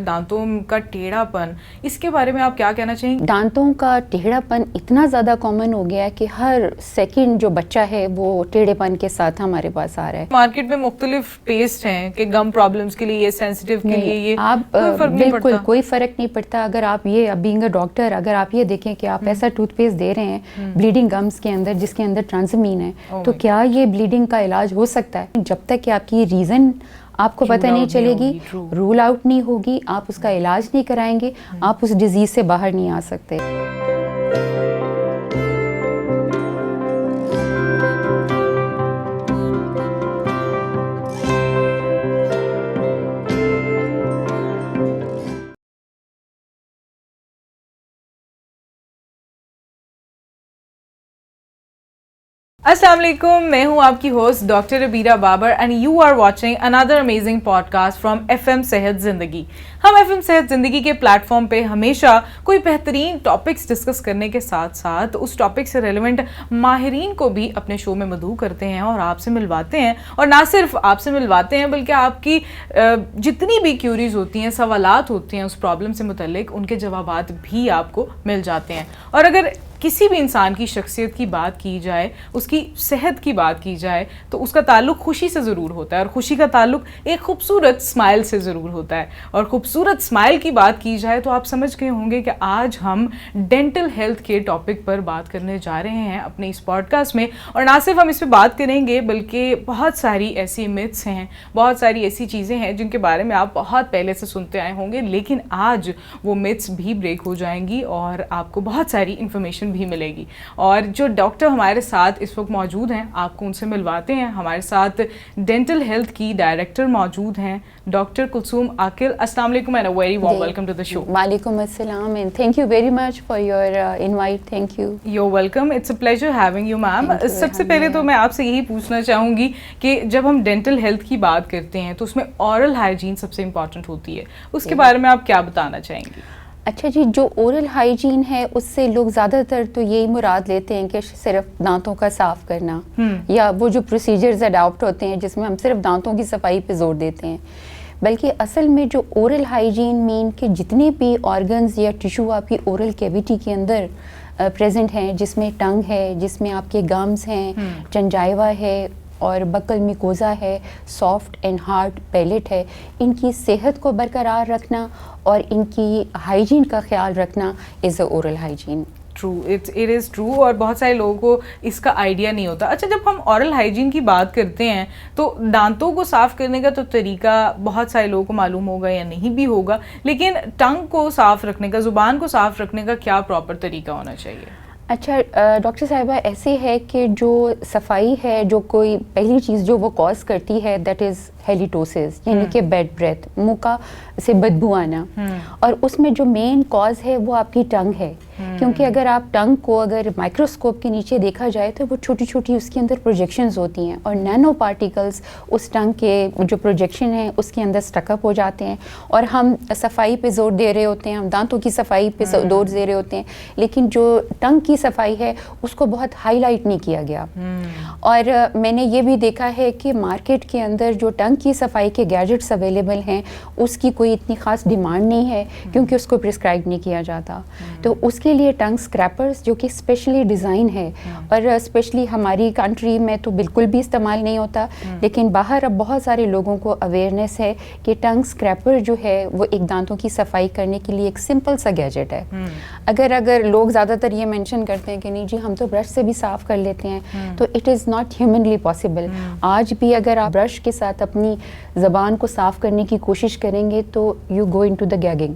دانتوں کا ٹیڑھاپن، اس کے بارے میں آپ کیا کہنا چاہیں گے؟ دانتوں کا ٹیڑھاپن اتنا زیادہ کامن ہو گیا ہے کہ ہر سیکنڈ جو بچہ ہے وہ ٹیڑھے پن کے ساتھ ہمارے پاس آ رہا ہے. مارکیٹ میں مختلف پیسٹ ہیں کہ گم پرابلمز کے لیے، یہ سینسیٹیو کے لیے، یہ آپ بالکل کوئی فرق نہیں پڑتا. اگر آپ یہ بینگ اے ڈاکٹر اگر آپ یہ دیکھیں کہ آپ ایسا ٹوتھ پیسٹ دے رہے ہیں بلیڈنگ گمز کے اندر جس کے اندر ٹرانزمین ہے، تو کیا یہ بلیڈنگ کا علاج ہو سکتا ہے؟ جب تک کہ آپ کی ریزن آپ کو پتہ نہیں چلے گی، رول آؤٹ نہیں ہوگی، آپ اس کا علاج نہیں کرائیں گے، آپ اس ڈیزیز سے باہر نہیں آ سکتے. السلام علیکم، میں ہوں آپ کی host doctor Abeera Babar and you are watching another amazing podcast from FM صحت زندگی. ہم FM صحت زندگی کے پلیٹ فارم پہ ہمیشہ کوئی بہترین ٹاپکس ڈسکس کرنے کے ساتھ ساتھ اس ٹاپک سے ریلیونٹ ماہرین کو بھی اپنے شو میں مدعو کرتے ہیں اور آپ سے ملواتے ہیں. اور نہ صرف آپ سے ملواتے ہیں بلکہ آپ کی جتنی بھی کیوریز ہوتی ہیں، سوالات ہوتے ہیں اس پرابلم سے متعلق، ان کے جوابات بھی آپ کو مل جاتے ہیں. اور اگر کسی بھی انسان کی شخصیت کی بات کی جائے، اس کی صحت کی بات کی جائے، تو اس کا تعلق خوشی سے ضرور ہوتا ہے، اور خوشی کا تعلق ایک خوبصورت اسمائل سے ضرور ہوتا ہے. اور خوبصورت اسمائل کی بات کی جائے تو آپ سمجھ گئے ہوں گے کہ آج ہم ڈینٹل ہیلتھ کے ٹاپک پر بات کرنے جا رہے ہیں اپنے اس پوڈ کاسٹ میں. اور نہ صرف ہم اس پہ بات کریں گے بلکہ بہت ساری ایسی متس ہیں، بہت ساری ایسی چیزیں ہیں جن کے بارے میں آپ بہت پہلے سے سنتے آئے ہوں گے، لیکن آج وہ متس بھی بریک ہو جائیں گی اور آپ کو بہت ساری انفارمیشن بھی ملے گی. اور جو ڈاکٹر ہمارے ساتھ اس وقت موجود ہیں، آپ کو ان سے ملواتے ہیں. ہمارے ساتھ ڈینٹل ہیلتھ کی ڈائریکٹر موجود ہیں ڈاکٹر کلثوم عاقل. السلام علیکم and very warm welcome to the show. وعلیکم السلام and thank you very much for your invite. Thank you. You welcome, it's a pleasure having you ma'am. سب سے پہلے تو میں آپ سے یہی پوچھنا چاہوں گی کہ جب ہم ڈینٹل ہیلتھ کی بات کرتے ہیں تو اس میں اورل ہائیجین سب سے امپورٹنٹ ہوتی ہے، اس کے بارے میں آپ کیا بتانا چاہیں گی؟ اچھا جی، جو اورل ہائیجین ہے اس سے لوگ زیادہ تر تو یہی مراد لیتے ہیں کہ صرف دانتوں کا صاف کرنا، یا وہ جو پروسیجرز اڈاپٹ ہوتے ہیں جس میں ہم صرف دانتوں کی صفائی پہ زور دیتے ہیں. بلکہ اصل میں جو اورل ہائیجین مین کہ جتنے بھی آرگنز یا ٹیشو آپ کی اورل کیویٹی کے اندر پریزنٹ ہیں، جس میں ٹنگ ہے، جس میں آپ کے گمز ہیں، جنجائیوا ہے اور بکل میکوزا ہے، سافٹ اینڈ ہارڈ پیلیٹ ہے، ان کی صحت کو برقرار رکھنا اور ان کی ہائیجین کا خیال رکھنا is a oral hygiene. True, it is true. اور بہت سارے لوگوں کو اس کا آئیڈیا نہیں ہوتا. اچھا، جب ہم اورل ہائیجین کی بات کرتے ہیں تو دانتوں کو صاف کرنے کا تو طریقہ بہت سارے لوگوں کو معلوم ہوگا یا نہیں بھی ہوگا، لیکن ٹنگ کو صاف رکھنے کا، زبان کو صاف رکھنے کا کیا پراپر طریقہ ہونا چاہیے؟ اچھا ڈاکٹر صاحبہ، ایسے ہے کہ جو صفائی ہے، جو کوئی پہلی چیز جو وہ کاز کرتی ہے دیٹ از ہیلیٹوسس، یعنی کہ بیڈ بریتھ، منہ کا سے بدبو آنا. اور اس میں جو مین کاز ہے وہ آپ کی ٹنگ ہے. کیونکہ اگر آپ ٹنگ کو اگر مائکروسکوپ کے نیچے دیکھا جائے تو وہ چھوٹی چھوٹی اس کے اندر پروجیکشنز ہوتی ہیں، اور نینو پارٹیکلز اس ٹنگ کے جو پروجیکشن ہے اس کے اندر سٹک اپ ہو جاتے ہیں. اور ہم صفائی پہ زور دے رہے ہوتے ہیں، ہم دانتوں کی صفائی پہ زور دے رہے ہوتے ہیں، لیکن جو ٹنگ کی صفائی ہے اس کو بہت ہائی لائٹ نہیں کیا گیا. اور میں نے یہ بھی دیکھا ہے کہ مارکیٹ کے اندر جو ٹنگ کی صفائی کے گیجٹس اویلیبل ہیں اس کی کوئی اتنی خاص ڈیمانڈ نہیں ہے، کیونکہ اس کو پرسکرائب نہیں کیا جاتا. تو اس کے لیے ٹنگ اسکریپرز جو کہ اسپیشلی ڈیزائن ہے، اور اسپیشلی ہماری کنٹری میں تو بالکل بھی استعمال نہیں ہوتا، لیکن باہر اب بہت سارے لوگوں کو اویئرنیس ہے کہ ٹنگ اسکریپر جو ہے وہ ایک دانتوں کی صفائی کرنے کے لیے ایک سمپل سا گیجٹ ہے. اگر لوگ زیادہ تر یہ مینشن کرتے ہیں کہ نہیں جی ہم تو برش سے بھی صاف کر لیتے ہیں، تو it is not humanly possible. آج بھی اگر آپ برش کے ساتھ اپنی زبان کو صاف کرنے کی کوشش کریں گے تو یو گو انٹو دا گیگنگ،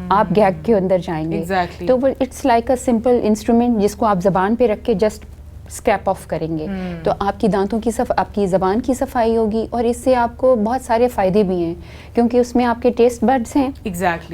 آپ گیگ کے اندر جائیں گے. تو وہ it's like a simple instrument جس کو آپ زبان پہ رکھ کے جسٹ اسکریپ آف کریں گے، تو آپ کی دانتوں کی آپ کی زبان کی صفائی ہوگی. اور اس سے آپ کو بہت سارے فائدے بھی ہیں، کیونکہ اس میں آپ کے ٹیسٹ بڈس ہیں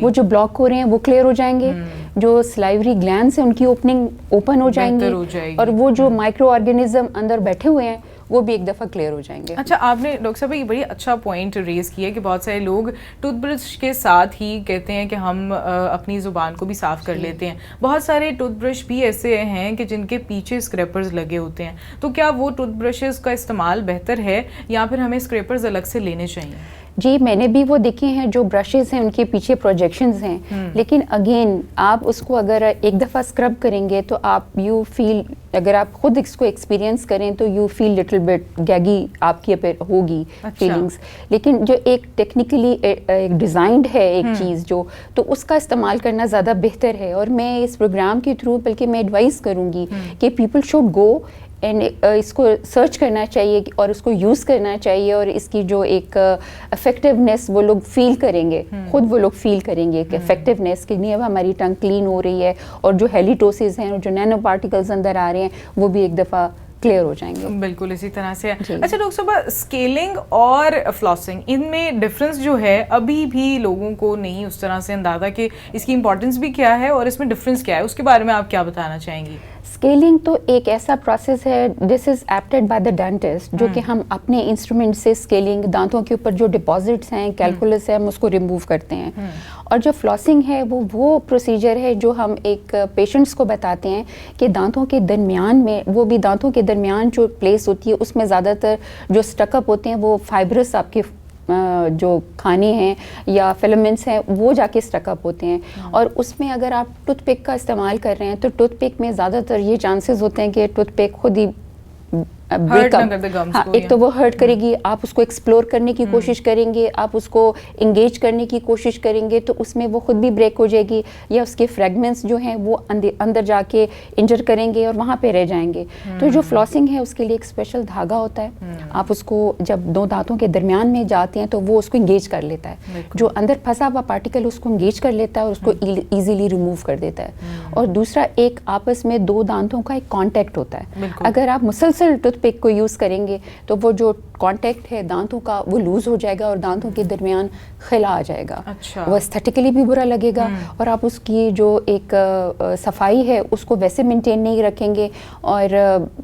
وہ جو بلاک ہو رہے ہیں وہ کلیئر ہو جائیں گے، جو سلائیوری گلینڈز ہیں ان کی اوپننگ اوپن ہو جائیں گی، اور وہ جو مائکرو آرگینزم اندر بیٹھے ہوئے ہیں وہ بھی ایک دفعہ کلیئر ہو جائیں گے. اچھا، آپ نے ڈاکٹر صاحب یہ بڑی اچھا پوائنٹ ریز کیا کہ بہت سارے لوگ ٹوتھ برش کے ساتھ ہی کہتے ہیں کہ ہم اپنی زبان کو بھی صاف کر لیتے ہیں. بہت سارے ٹوتھ برش بھی ایسے ہیں کہ جن کے پیچھے اسکریپرز لگے ہوتے ہیں، تو کیا وہ ٹوتھ برشز کا استعمال بہتر ہے یا پھر ہمیں اسکریپرز الگ سے لینے چاہیے؟ جی میں نے بھی وہ دیکھے ہیں جو برشز ہیں ان کے پیچھے پروجیکشنز ہیں, لیکن اگین آپ اس کو اگر ایک دفعہ اسکرب کریں گے تو آپ یو فیل, اگر آپ خود اس کو ایکسپیرینس کریں تو یو فیل لٹل بٹ گیگی آپ کی ہوگی فیلنگس. لیکن جو ایک ٹیکنیکلی ایک ڈیزائنڈ ہے ایک چیز جو, تو اس کا استعمال کرنا زیادہ بہتر ہے. اور میں اس پروگرام کے تھرو بلکہ میں ایڈوائز کروں گی کہ پیپل شوڈ گو اینڈ اس کو سرچ کرنا چاہیے اور اس کو یوز کرنا چاہیے, اور اس کی جو ایک افیکٹونیس وہ لوگ فیل کریں گے, خود وہ لوگ فیل کریں گے کہ افیکٹونیس کہ نہیں اب ہماری ٹنگ کلین ہو رہی ہے, اور جو ہیلیٹوسز ہیں اور جو نینو پارٹیکلز اندر آ رہے ہیں وہ بھی ایک دفعہ کلیئر ہو جائیں گے. بالکل اسی طرح سے. اچھا ڈاکٹر صاحبہ, اسکیلنگ اور فلاسنگ ان میں ڈفرینس جو ہے ابھی بھی لوگوں کو نہیں اس طرح سے اندازہ کہ اس کی امپورٹنس بھی کیا ہے اور اس میں ڈفرینس کیا ہے, اس کے بارے میں آپ کیا بتانا چاہیں گی؟ اسکیلنگ تو ایک ایسا پروسیس ہے, دس از ایپٹیڈ بائی دا ڈینٹسٹ, جو کہ ہم اپنے انسٹرومنٹ سے اسکیلنگ, دانتوں کے اوپر جو ڈپازٹس ہیں کیلکولس ہے ہم اس کو ریموو کرتے ہیں. اور جو فلاسنگ ہے وہ پروسیجر ہے جو ہم ایک پیشنٹس کو بتاتے ہیں کہ دانتوں کے درمیان میں, وہ بھی دانتوں کے درمیان جو پلیس ہوتی ہے اس میں زیادہ تر جو اسٹک اپ ہوتے ہیں وہ فائبرس آپ کے جو کھانے ہیں یا فلمنٹس ہیں وہ جا کے اسٹک اپ ہوتے ہیں. اور اس میں اگر آپ ٹوتھ پک کا استعمال کر رہے ہیں تو ٹوتھ پک میں زیادہ تر یہ چانسز ہوتے ہیں کہ ٹوتھ پک خود ہی ایک تو وہ ہرٹ کرے گی, آپ اس کو ایکسپلور کرنے کی کوشش کریں گے, آپ اس کو انگیج کرنے کی کوشش کریں گے تو اس میں وہ خود بھی بریک ہو جائے گی, یا اس کے فریگمنٹس جو ہیں وہ اندر جا کے انجر کریں گے اور وہاں پہ رہ جائیں گے. تو جو فلاسنگ ہے اس کے لیے ایک اسپیشل دھاگا ہوتا ہے, آپ اس کو جب دو دانتوں کے درمیان میں جاتے ہیں تو وہ اس کو انگیج کر لیتا ہے, جو اندر پھنسا ہوا پارٹیکل اس کو انگیج کر لیتا ہے اور اس کو ایزیلی ریموو کر دیتا ہے. اور دوسرا ایک آپس میں دو دانتوں کا ایک کانٹیکٹ ہوتا ہے. اگر آپ مسلسل ٹوتھ پک کو یوز کریں گے تو وہ جو کانٹیکٹ ہے دانتوں کا وہ لوز ہو جائے گا اور دانتوں کے درمیان خلا آ جائے گا. وہ ایستھیٹیکلی بھی برا لگے گا, اور آپ اس کی جو ایک صفائی ہے اس کو ویسے مینٹین نہیں رکھیں گے, اور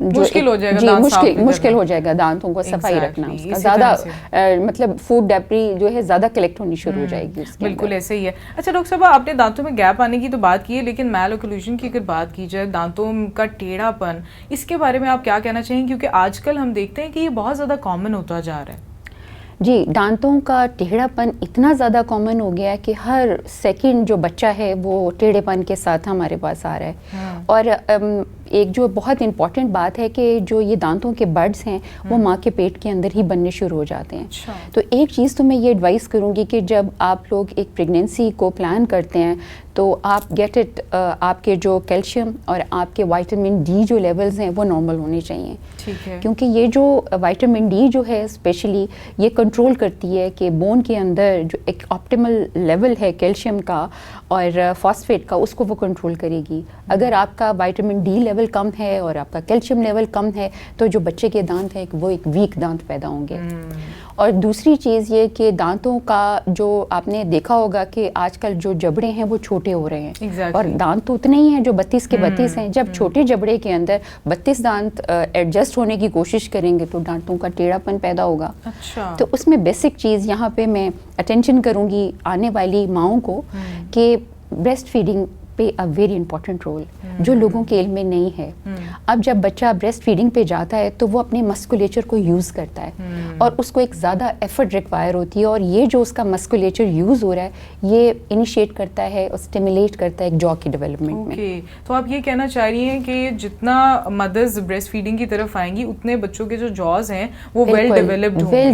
مشکل ہو جائے گا, مشکل ہو جائے گا دانتوں کو صفائی رکھنا. اس کا زیادہ مطلب فوڈ ڈیبری جو ہے زیادہ کلیکٹ ہونی شروع ہو جائے گی. بالکل ایسے ہی ہے. اچھا ڈاکٹر صاحب, آپ نے دانتوں میں گیپ آنے کی تو بات کی ہے, لیکن میل اوکلوژن کی اگر بات کی جائے, دانتوں کا ٹیڑھا پن, اس کے بارے میں آپ کیا کہنا چاہیں؟ کیونکہ آج کل ہم دیکھتے ہیں کہ یہ بہت زیادہ کامن ہوتا جا رہا ہے. جی, دانتوں کا ٹیڑھا پن اتنا زیادہ کامن ہو گیا ہے کہ ہر سیکنڈ جو بچہ ہے وہ ٹیڑھے پن کے ساتھ ہمارے پاس آ رہا ہے. اور ایک جو بہت امپورٹنٹ بات ہے کہ جو یہ دانتوں کے بڈز ہیں وہ ماں کے پیٹ کے اندر ہی بننے شروع ہو جاتے ہیں. تو ایک چیز تو میں یہ ایڈوائز کروں گی کہ جب آپ لوگ ایک پریگنینسی کو پلان کرتے ہیں تو آپ گیٹ اٹ, آپ کے جو کیلشیم اور آپ کے وائٹامن ڈی جو لیولز ہیں وہ نارمل ہونے چاہیے. کیونکہ یہ جو وائٹامن ڈی جو ہے اسپیشلی یہ کنٹرول کرتی ہے کہ بون کے اندر جو ایک آپٹیمل لیول ہے کیلشیم کا اور فاسفیٹ کا, اس کو وہ کنٹرول کرے گی. اگر آپ کا وائٹامن ڈی لیول کم ہے اور آپ کا کیلشیم لیول کم ہے تو جو بچے کے دانت ہیں وہ ایک ویک دانت پیدا ہوں گے. اور دوسری چیز یہ کہ دانتوں کا جو آپ نے دیکھا ہوگا کہ آج کل جو جبڑے ہیں وہ چھوٹے ہو رہے ہیں, اور دانت تو اتنے ہی ہیں جو 32 کے 32 ہیں. جب چھوٹے جبڑے کے اندر 32 دانت ایڈجسٹ ہونے کی کوشش کریں گے تو دانتوں کا ٹیڑھا پن پیدا ہوگا. تو اس میں بیسک چیز یہاں پہ میں اٹینشن کروں گی آنے والی ماؤں کو کہ بریسٹ فیڈنگ پہ اے ویری امپورٹنٹ رول جو لوگوں کے علم میں نہیں ہے. اب جب بچہ بریسٹ فیڈنگ پہ جاتا ہے تو وہ اپنے مسکولیچر کو یوز کرتا ہے اور اس کو ایک زیادہ ایفرٹ ریکوائر ہوتی ہے, اور یہ جو اس کا مسکولیچر یوز ہو رہا ہے یہ انیشیٹ کرتا ہے اور اسٹیمولیٹ کرتا ہے ایک جو کی ڈیولپمنٹ میں. تو آپ یہ کہنا چاہ رہی ہیں کہ جتنا مدرز بریسٹ فیڈنگ کی طرف آئیں گی اتنے بچوں کے جو جاز ہیں وہ ویل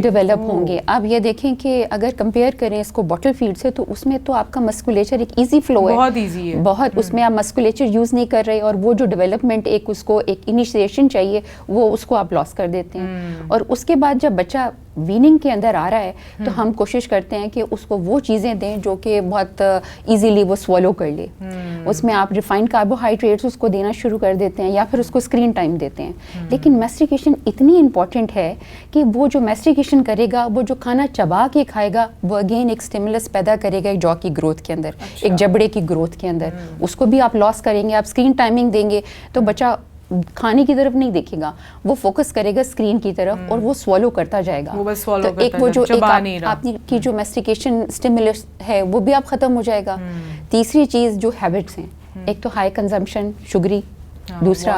ڈیولپڈ ہوں گے. آپ یہ دیکھیں کہ اگر کمپیئر کریں اس کو باٹل فیڈ سے تو اس میں تو آپ کا مسکولیچر ایک ایزی فلو ہے, بہت ایزی ہے, بہت. اس میں آپ مسکولیچر یوز نہیں کر رہے اور وہ جو ڈیولپمنٹ ایک اس کو ایک انیشیشن چاہیے وہ اس کو آپ لاس کر دیتے ہیں. اور اس کے بعد جب بچہ ویننگ کے اندر آ رہا ہے تو ہم کوشش کرتے ہیں کہ اس کو وہ چیزیں دیں جو کہ بہت ایزیلی وہ سوالو کر لے. اس میں آپ ریفائنڈ کاربوہائیڈریٹس اس کو دینا شروع کر دیتے ہیں یا پھر اس کو اسکرین ٹائم دیتے ہیں. لیکن میسٹیکیشن اتنی امپورٹنٹ ہے کہ وہ جو میسٹیکیشن کرے گا, وہ جو کھانا چبا کے کھائے گا, وہ اگین ایک اسٹیمولس پیدا کرے گا ایک جو کی گروتھ کے اندر, ایک جبڑے کی گروتھ کے اندر. اس کو بھی آپ لاس کریں گے, آپ اسکرین ٹائمنگ دیں گے تو بچہ کھانے کی طرف نہیں دیکھے گا, وہ فوکس کرے گا اسکرین کی طرف اور وہ سوالو کرتا جائے گا. تو ایک وہ جو آپ کی جو میسٹیکیشن اسٹیمولس ہے وہ بھی آپ ختم ہو جائے گا. تیسری چیز جو ہیبٹس ہیں, ایک تو ہائی کنزمپشن شگری, دوسرا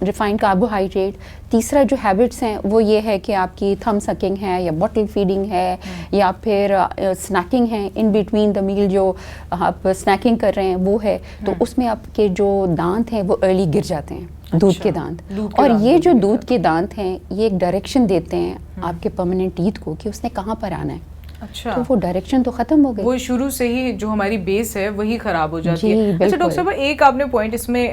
ریفائنڈ کاربوہائیڈریٹ. تیسرا جو ہیبٹس ہیں وہ یہ ہے کہ آپ کی تھم سکنگ ہے یا بوٹل فیڈنگ ہے یا پھر اسنیکنگ ہے, ان بٹوین دا میل جو آپ اسنیکنگ کر رہے ہیں وہ ہے, تو اس میں آپ کے جو دانت ہیں وہ ارلی گر جاتے ہیں, دودھ کے دانت. اور یہ جو دودھ کے دانت ہیں یہ ایک ڈائریکشن دیتے ہیں آپ کے پرماننٹ ٹیتھ کو کہ اس نے کہاں پر آنا ہے. اچھا, تو وہ ڈائریکشن تو ختم ہو گئی, وہ شروع سے ہی جو ہماری بیس ہے وہی خراب ہو جاتی ہے. اچھا ڈاکٹر صاحب, ایک آپ نے پوائنٹ اس میں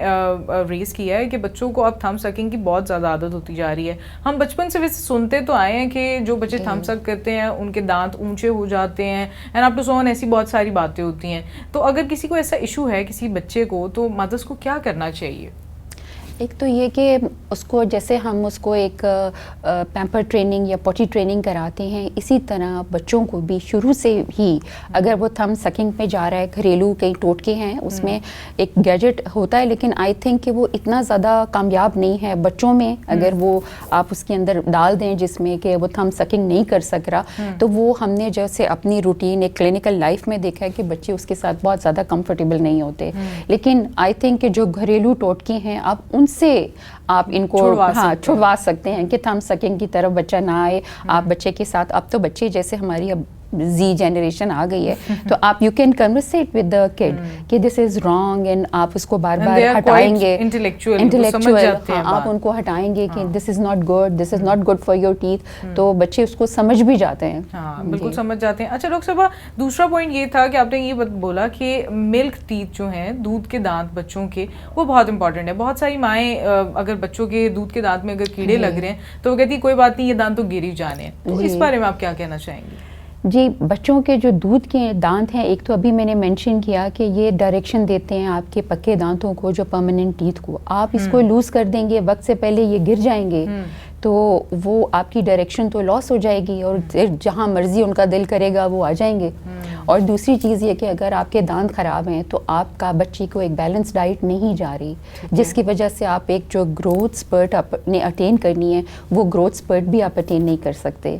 ریز کیا ہے کہ بچوں کو اب تھم سکنگ کی بہت زیادہ عادت ہوتی جا رہی ہے. ہم بچپن سے ویسے سنتے تو آئے ہیں کہ جو بچے تھم سک کرتے ہیں ان کے دانت اونچے ہو جاتے ہیں, اینڈ اپ ٹو سو آن, ایسی بہت ساری باتیں ہوتی ہیں. تو اگر کسی کو ایسا ایشو ہے کسی بچے کو, تو مدرس کو کیا کرنا چاہیے؟ ایک تو یہ کہ اس کو جیسے ہم اس کو ایک پیمپر ٹریننگ یا پوٹی ٹریننگ کراتے ہیں, اسی طرح بچوں کو بھی شروع سے ہی اگر وہ تھم سکنگ پہ جا رہا ہے, گھریلو کئی ٹوٹکے ہیں اس میں ایک گیجٹ ہوتا ہے, لیکن آئی تھنک کہ وہ اتنا زیادہ کامیاب نہیں ہے بچوں میں. اگر وہ آپ اس کے اندر ڈال دیں جس میں کہ وہ تھم سکنگ نہیں کر سک رہا, تو وہ ہم نے جیسے اپنی روٹین ایک کلینکل لائف میں دیکھا ہے کہ بچے اس کے ساتھ بہت زیادہ کمفرٹیبل نہیں ہوتے. لیکن آئی تھنک کہ جو گھریلو ٹوٹکے ہیں آپ ان سے آپ ان کو چھڑوا سکتے ہیں کہ تھم سکنگ کی طرف بچہ نہ آئے. آپ بچے کے ساتھ, اب تو بچے جیسے ہماری اب زی جنریشن آ گئی ہے, تو آپ یو کین کنورسیٹ ود دا کڈ کہ دس از رانگ, اینڈ آپ اس کو بار بار ہٹائیں گے, انٹلیکچوئل آپ ان کو ہٹائیں گے کہ this is not good, this is not good for your teeth, تو بچے اس کو سمجھ بھی جاتے ہیں. ہاں بالکل سمجھ جاتے ہیں. اچھا ڈاکٹر صاحبہ, دوسرا پوائنٹ یہ تھا کہ آپ نے یہ بولا کہ ملک ٹیتھ جو ہیں, دودھ کے دانت بچوں کے, وہ بہت امپورٹنٹ ہے. بہت ساری مائیں اگر بچوں کے دودھ کے دانت میں اگر کیڑے لگ رہے ہیں تو وہ کہتی کوئی بات نہیں, یہ دانت تو گر ہی جانے ہیں. تو اس بارے میں آپ کیا کہنا چاہیں گے؟ جی, بچوں کے جو دودھ کے دانت ہیں, ایک تو ابھی میں نے مینشن کیا کہ یہ ڈائریکشن دیتے ہیں آپ کے پکے دانتوں کو, جو پرماننٹ ٹیتھ کو. آپ اس کو لوز کر دیں گے وقت سے پہلے, یہ گر جائیں گے, تو وہ آپ کی ڈائریکشن تو لاس ہو جائے گی, اور جہاں مرضی ان کا دل کرے گا وہ آ جائیں گے. اور دوسری چیز یہ کہ اگر آپ کے دانت خراب ہیں تو آپ کا بچی کو ایک بیلنس ڈائٹ نہیں جا رہی, جس کی وجہ سے آپ ایک جو گروتھ سپرٹ آپ نے اٹین کرنی ہے وہ گروتھ سپرٹ بھی آپ اٹین نہیں کر سکتے.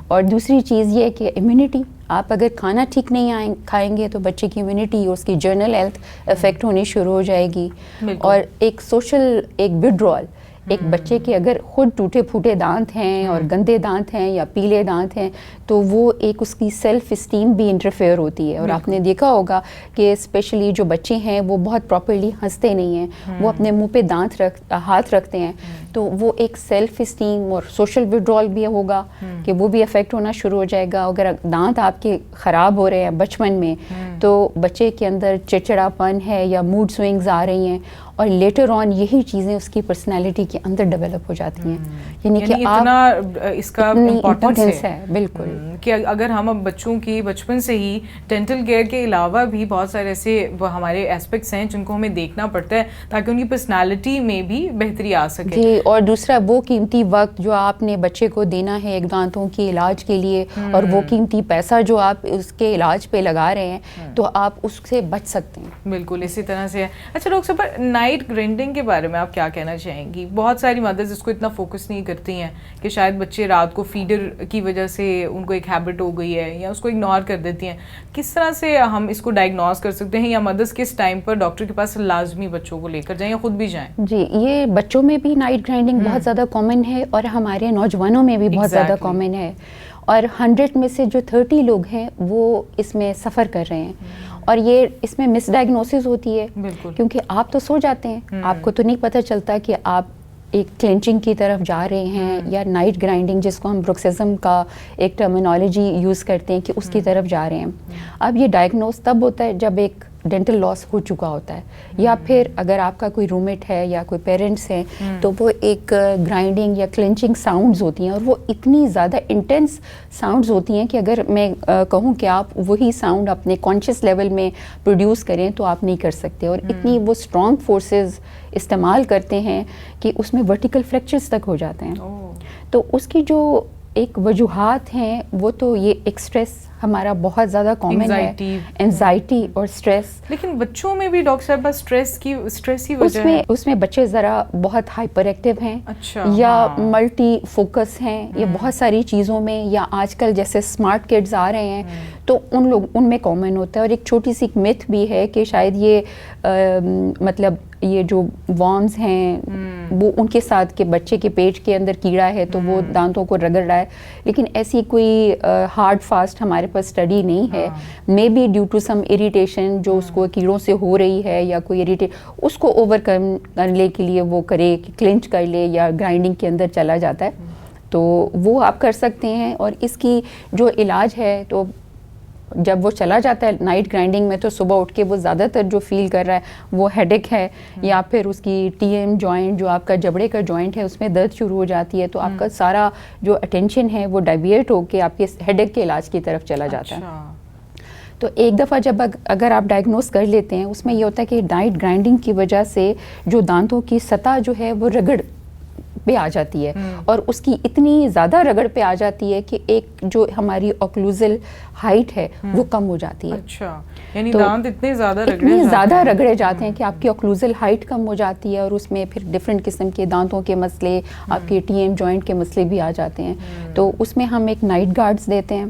اور دوسری چیز یہ کہ امیونٹی, آپ اگر کھانا ٹھیک نہیں کھائیں گے تو بچے کی امیونٹی, اس کی جنرل ہیلتھ افیکٹ ہونی شروع ہو جائے گی. اور ایک سوشل ایک وڈرول, ایک بچے کے اگر خود ٹوٹے پھوٹے دانت ہیں اور گندے دانت ہیں یا پیلے دانت ہیں, تو وہ ایک اس کی سیلف اسٹیم بھی انٹرفیئر ہوتی ہے. اور آپ نے دیکھا ہوگا کہ اسپیشلی جو بچے ہیں وہ بہت پراپرلی ہنستے نہیں ہیں, وہ اپنے منہ پہ ہاتھ رکھتے ہیں, تو وہ ایک سیلف اسٹیم اور سوشل وڈرول بھی ہوگا کہ وہ بھی افیکٹ ہونا شروع ہو جائے گا. اگر دانت آپ کے خراب ہو رہے ہیں بچپن میں, تو بچے کے اندر چڑچڑا پن ہے یا موڈ سوئنگز آ رہی ہیں, اور لیٹر آن یہی چیزیں اس کی پرسنالٹی کے اندر ڈیولپ ہو جاتی ہیں. یعنی کہ اتنا اس کا امپورٹنس ہے بالکل کہ اگر ہم اب بچوں کی بچپن سے ہی ڈینٹل کیئر کے علاوہ بھی بہت سارے ایسے ہمارے ایسپیکٹس ہیں جن کو ہمیں دیکھنا پڑتا ہے تاکہ ان کی پرسنالٹی میں بھی بہتری آ سکے. جی, اور دوسرا وہ قیمتی وقت جو آپ نے بچے کو دینا ہے ایک دانتوں کے علاج کے لیے, اور وہ قیمتی پیسہ جو آپ اس کے علاج پہ لگا رہے ہیں, تو آپ اس سے بچ سکتے ہیں. بالکل اسی طرح سے. اچھا ڈاکٹر صاحب, نائٹ گرائنڈنگ کے بارے میں آپ کیا کہنا چاہیں گی؟ بہت ساری مدرز اس کو اتنا فوکس نہیں کرتی ہیں کہ شاید بچے رات کو فیڈر کی وجہ سے ان کو ایک ہیبٹ ہو گئی ہے یا اس کو اگنور کر دیتی ہیں. کس طرح سے ہم اس کو ڈائگنوز کر سکتے ہیں, یا مدرز کس ٹائم پر ڈاکٹر کے پاس لازمی بچوں کو لے کر جائیں یا خود بھی جائیں؟ جی, یہ بچوں میں بھی نائٹ گرائنڈنگ بہت زیادہ کامن ہے, اور ہمارے نوجوانوں میں بھی بہت زیادہ کامن ہے. اور 100 میں سے جو 30 لوگ ہیں وہ اس میں سفر کر رہے ہیں. اور یہ اس میں مس ڈائگنوسس ہوتی ہے, کیونکہ آپ تو سو جاتے ہیں, آپ کو تو نہیں پتہ چلتا کہ آپ ایک کلینچنگ کی طرف جا رہے ہیں یا نائٹ گرائنڈنگ, جس کو ہم بروکسزم کا ایک ٹرمینالوجی یوز کرتے ہیں, کہ اس کی طرف جا رہے ہیں. اب یہ ڈائگنوز تب ہوتا ہے جب ایک ڈینٹل لاس ہو چکا ہوتا ہے, یا پھر اگر آپ کا کوئی روممیٹ ہے یا کوئی پیرنٹس ہیں, تو وہ ایک گرائنڈنگ یا کلینچنگ ساؤنڈز ہوتی ہیں, اور وہ اتنی زیادہ انٹینس ساؤنڈز ہوتی ہیں کہ اگر میں کہوں کہ آپ وہی ساؤنڈ اپنے کانشیس لیول میں پروڈیوس کریں تو آپ نہیں کر سکتے. اور اتنی وہ اسٹرانگ فورسز استعمال کرتے ہیں کہ اس میں ورٹیکل فریکچرز تک ہو جاتے ہیں. تو اس کی جو ایک وجوہات ہیں وہ تو یہ ایک اسٹریس ہمارا بہت زیادہ کامن ہے, انزائٹی اور اسٹریس. لیکن بچوں میں بھی ڈاکٹر صاحبہ اسٹریس کی وجہ ہے؟ اس میں بچے ذرا بہت ہائپر ایکٹیو ہیں, اچھا, یا ملٹی فوکس ہیں, یا بہت ساری چیزوں میں, یا آج کل جیسے اسمارٹ کڈز آ رہے ہیں تو ان میں کامن ہوتا ہے. اور ایک چھوٹی سی متھ بھی ہے کہ شاید یہ مطلب یہ جو وارمز ہیں وہ ان کے ساتھ کہ بچے کے پیٹ کے اندر کیڑا ہے تو وہ دانتوں کو رگڑ رہا ہے, لیکن ایسی کوئی ہارڈ فاسٹ ہمارے پاس اسٹڈی نہیں ہے. May be due to some irritation جو اس کو کیڑوں سے ہو رہی ہے, یا کوئی اس کو اوور کم کرنے کے لیے وہ کرے کہ کلنچ کر لے یا گرائنڈنگ کے اندر چلا جاتا ہے, تو وہ آپ کر سکتے ہیں. اور اس کی جو علاج ہے تو جب وہ چلا جاتا ہے نائٹ گرائنڈنگ میں تو صبح اٹھ کے وہ زیادہ تر جو فیل کر رہا ہے وہ ہیڈ ایک ہے, یا پھر اس کی ٹی ایم جوائنٹ جو آپ کا جبڑے کا جوائنٹ ہے اس میں درد شروع ہو جاتی ہے, تو آپ کا سارا جو اٹینشن ہے وہ ڈائیویٹ ہو کے آپ کے ہیڈ ایک کے علاج کی طرف چلا جاتا ہے. تو ایک دفعہ جب اگر آپ ڈائگنوز کر لیتے ہیں, اس میں یہ ہوتا ہے کہ نائٹ گرائنڈنگ کی وجہ سے جو دانتوں کی سطح جو ہے وہ رگڑ پہ آ جاتی ہے, اور اس کی اتنی زیادہ رگڑ پہ آ جاتی ہے کہ ایک جو ہماری اوکلوزل ہائٹ ہے وہ کم ہو جاتی ہے. اچھا, یعنی دانت اتنے زیادہ رگڑے جاتے ہیں کہ آپ کی اوکلوزل ہائٹ کم ہو جاتی ہے, اور اس میں پھر ڈفرینٹ قسم کے دانتوں کے مسئلے, آپ کے ٹی ایم جوائنٹ کے مسئلے بھی آ جاتے ہیں. تو اس میں ہم ایک نائٹ گارڈز دیتے ہیں,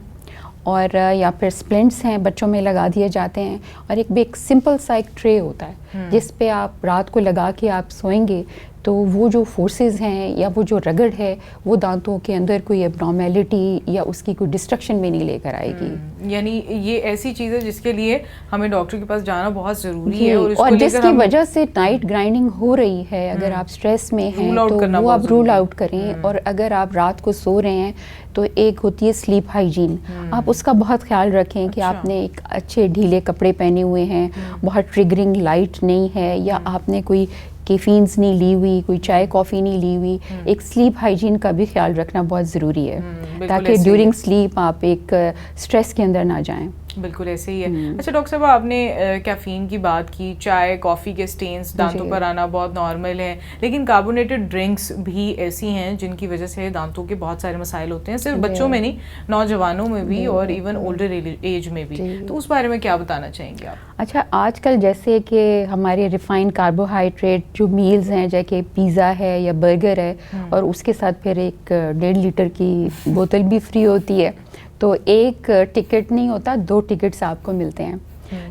اور یا پھر سپلنٹس ہیں بچوں میں لگا دیے جاتے ہیں, اور ایک سمپل سا ایک ٹرے ہوتا ہے جس پہ آپ رات کو لگا کے آپ سوئیں گے تو وہ جو فورسز ہیں یا وہ جو رگڑ ہے وہ دانتوں کے اندر کوئی اب نارمیلٹی یا اس کی کوئی ڈسٹرکشن میں نہیں لے کر آئے گی. یعنی یہ ایسی چیز ہے جس کے لیے ہمیں ڈاکٹر کے پاس جانا بہت ضروری ہے, اور جس کی وجہ سے نائٹ گرائنڈنگ ہو رہی ہے, اگر آپ اسٹریس میں ہیں تو وہ آپ رول آؤٹ کریں. اور اگر آپ رات کو سو رہے ہیں تو ایک ہوتی ہے سلیپ ہائیجین, آپ اس کا بہت خیال رکھیں کہ آپ نے ایک اچھے ڈھیلے کپڑے پہنے ہوئے ہیں, بہت ٹریگرنگ لائٹ نہیں ہے, یا آپ نے کوئی کیفینز نہیں لی ہوئی, کوئی چائے کافی نہیں لی ہوئی. ایک سلیپ ہائیجین کا بھی خیال رکھنا بہت ضروری ہے تاکہ ڈیورنگ سلیپ آپ ایک اسٹریس کے اندر نہ جائیں. بالکل ایسے ہی ہے. اچھا ڈاکٹر صاحب, آپ نے کیفین کی بات کی, چائے کافی کے سٹینز دانتوں پر آنا بہت نارمل ہے, لیکن کاربونیٹڈ ڈرنکس بھی ایسی ہیں جن کی وجہ سے دانتوں کے بہت سارے مسائل ہوتے ہیں, صرف بچوں میں نہیں, نوجوانوں میں بھی اور ایون اولڈر ایج میں بھی. تو اس بارے میں کیا بتانا چاہیں گے آپ؟ اچھا, آج کل جیسے کہ ہمارے ریفائنڈ کاربوہائیڈریٹ جو میلز ہیں جیسے کہ پیزا ہے یا برگر ہے, اور اس کے ساتھ پھر ایک 1.5 لیٹر کی بوتل بھی فری ہوتی ہے, تو ایک ٹکٹ نہیں ہوتا, 2 ٹکٹس آپ کو ملتے ہیں.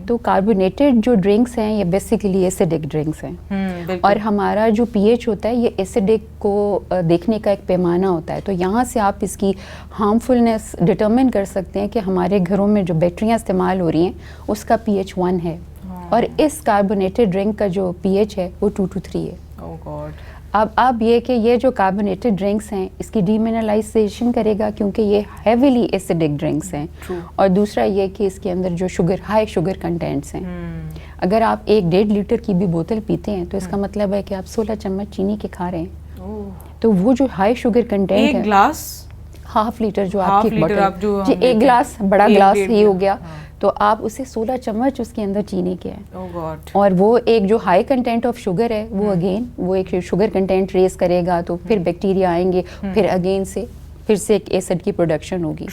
تو کاربونیٹڈ جو ڈرنکس ہیں یہ بیسیکلی ایسیڈک ڈرنکس ہیں, اور ہمارا جو پی ایچ ہوتا ہے یہ ایسیڈک کو دیکھنے کا ایک پیمانہ ہوتا ہے. تو یہاں سے آپ اس کی ہارمفلنس ڈٹرمن کر سکتے ہیں کہ ہمارے گھروں میں جو بیکٹریاں استعمال ہو رہی ہیں اس کا پی ایچ 1 ہے, اور اس کاربونیٹڈ ڈرنک کا جو پی ایچ ہے وہ 2 to 3 ہے. اب یہ کہ یہ جو کاربونیٹڈ ڈرنکس ہیں اس کی ڈیمینلائزیشن کرے گا کیونکہ یہ ہیویلی ایسیڈک ڈرنکس ہیں, اور دوسرا یہ کہ اس کے اندر جو ہائی شوگر کنٹینٹس ہیں. اگر آپ 1.5 لیٹر کی بھی بوتل پیتے ہیں تو اس کا مطلب ہے کہ آپ 16 چمچ چینی کے کھا رہے ہیں. تو وہ جو ہائی شوگر کنٹینٹ ہے, ایک گلاس ½ لیٹر جو آپ کی بوتل, جی ایک گلاس بڑا گلاس ہی ہو گیا, تو آپ اسے 16 چمچ اس کے اندر چینی کے ہیں. اور وہ ایک جو ہائی کنٹینٹ آف شوگر ہے وہ اگین وہ ایک شوگر کنٹینٹ ریز کرے گا, تو پھر بیکٹیریا آئیں گے, پھر اگین سے پھر سے ایک ایسڈ کی پروڈکشن ہوگی.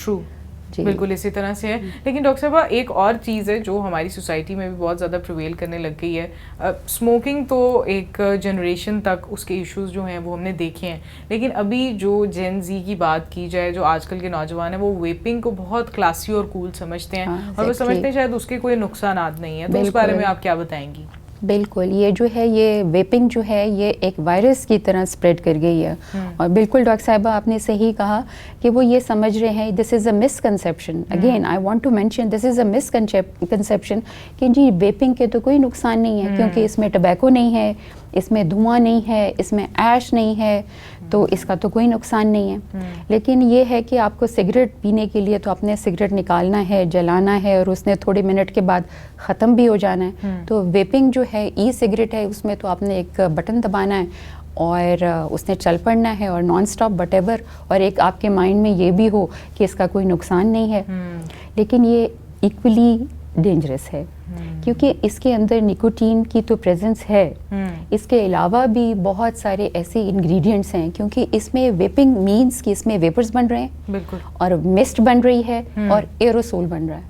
بالکل اسی طرح سے ہے. لیکن ڈاکٹر صاحبہ ایک اور چیز ہے جو ہماری سوسائٹی میں بھی بہت زیادہ پریویل کرنے لگ گئی ہے. اسموکنگ تو ایک جنریشن تک اس کے ایشوز جو ہیں وہ ہم نے دیکھے ہیں, لیکن ابھی جو جین زی کی بات کی جائے, جو آج کل کے نوجوان ہیں وہ ویپنگ کو بہت کلاسی اور کول سمجھتے ہیں, اور وہ سمجھتے ہیں شاید اس کے کوئی نقصانات نہیں ہیں. تو اس بارے میں آپ کیا بتائیں گی؟ بالکل, یہ جو ہے یہ ویپنگ جو ہے یہ ایک وائرس کی طرح اسپریڈ کر گئی ہے. اور بالکل ڈاکٹر صاحبہ آپ نے صحیح کہا کہ وہ یہ سمجھ رہے ہیں this is a misconception. Again I want to mention this is a misconception کہ جی ویپنگ کے تو کوئی نقصان نہیں ہے, کیونکہ اس میں ٹبیکو نہیں ہے, اس میں دھواں نہیں ہے, اس میں ایش نہیں ہے, تو اس کا تو کوئی نقصان نہیں ہے. لیکن یہ ہے کہ آپ کو سگریٹ پینے کے لیے تو آپ نے سگریٹ نکالنا ہے, جلانا ہے, اور اس نے تھوڑے منٹ کے بعد ختم بھی ہو جانا ہے. تو ویپنگ جو ہے ای سگریٹ ہے, اس میں تو آپ نے ایک بٹن دبانا ہے اور اس نے چل پڑنا ہے, اور نان اسٹاپ وٹ ایور, اور ایک آپ کے مائنڈ میں یہ بھی ہو کہ اس کا کوئی نقصان نہیں ہے. لیکن یہ ایکولی ڈینجرس ہے کیونکہ اس کے اندر نکوٹین کی تو پریزنس ہے، اس کے علاوہ بھی بہت سارے ایسے انگریڈینٹس ہیں، کیونکہ اس میں ویپنگ مینس کہ اس میں ویپرز بن رہے ہیں بالکل، اور مسٹ بن رہی ہے اور ایروسول بن رہا ہے.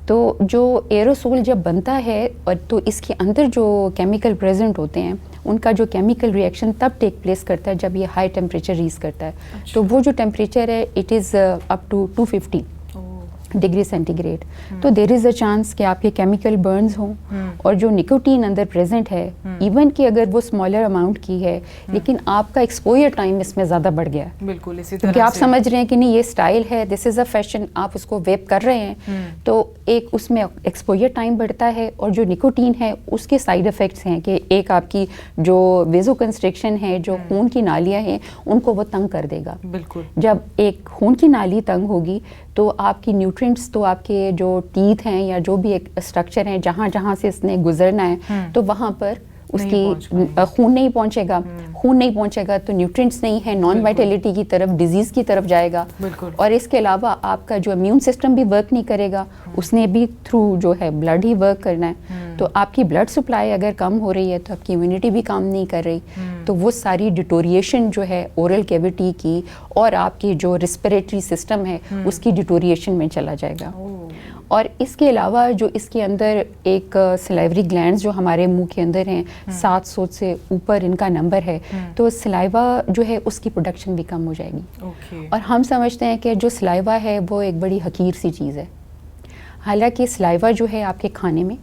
تو جو ایروسول جب بنتا ہے اور تو اس کے اندر جو کیمیکل پریزنٹ ہوتے ہیں ان کا جو کیمیکل ریئیکشن تب ٹیک پلیس کرتا ہے جب یہ ہائی ٹیمپریچر ریز کرتا ہے. تو وہ جو ٹیمپریچر ہے it is up to 250 degree centigrade. تو دیر از اے چانس کہ آپ کے کیمیکل برنز ہوں اور جو نکوٹین اندر پریزنٹ ہے ایون کہ اگر وہ اسمالر اماؤنٹ کی ہے لیکن آپ کا ایکسپوئر ٹائم اس میں زیادہ بڑھ گیا ہے. بالکل اسی طرح کیونکہ آپ سمجھ رہے ہیں کہ نہیں یہ اسٹائل ہے، دس از اے فیشن، آپ اس کو ویپ کر رہے ہیں تو ایک اس میں ایکسپوئر ٹائم بڑھتا ہے. اور جو نکوٹین ہے اس کے سائیڈ افیکٹس ہیں کہ ایک آپ کی جو ویزو کنسٹرکشن ہے، جو خون کی نالیاں ہیں ان کو وہ تنگ کر دے گا. بالکل، جب ایک خون کی نالی تنگ ہوگی تو آپ کی نیوٹرینٹس تو آپ کے جو ٹیتھ ہیں یا جو بھی ایک اسٹرکچر ہیں جہاں جہاں سے اس نے گزرنا ہے تو وہاں پر اس کی خون نہیں پہنچے گا. خون نہیں پہنچے گا تو نیوٹرینٹس نہیں ہے، نان وائٹیلٹی کی طرف، ڈیزیز کی طرف جائے گا. اور اس کے علاوہ آپ کا جو امیون سسٹم بھی ورک نہیں کرے گا، اس نے بھی تھرو جو ہے بلڈ ہی ورک کرنا ہے. تو آپ کی بلڈ سپلائی اگر کم ہو رہی ہے تو آپ کی امیونٹی بھی کام نہیں کر رہی. تو وہ ساری ڈیٹوریشن جو ہے اورل کیویٹی کی اور آپ کی جو ریسپریٹری سسٹم ہے اس کی ڈیٹوریشن میں چلا جائے گا. اور اس کے علاوہ جو اس کے اندر ایک سلیوری گلینڈز جو ہمارے منہ کے اندر ہیں 700 سے اوپر ان کا نمبر ہے، تو سلائیوا جو ہے اس کی پروڈکشن بھی کم ہو جائے گی. اور ہم سمجھتے ہیں کہ جو سلائیوا ہے وہ ایک بڑی حقیر سی چیز ہے، حالانکہ سلائیوا جو ہے آپ کے کھانے میں،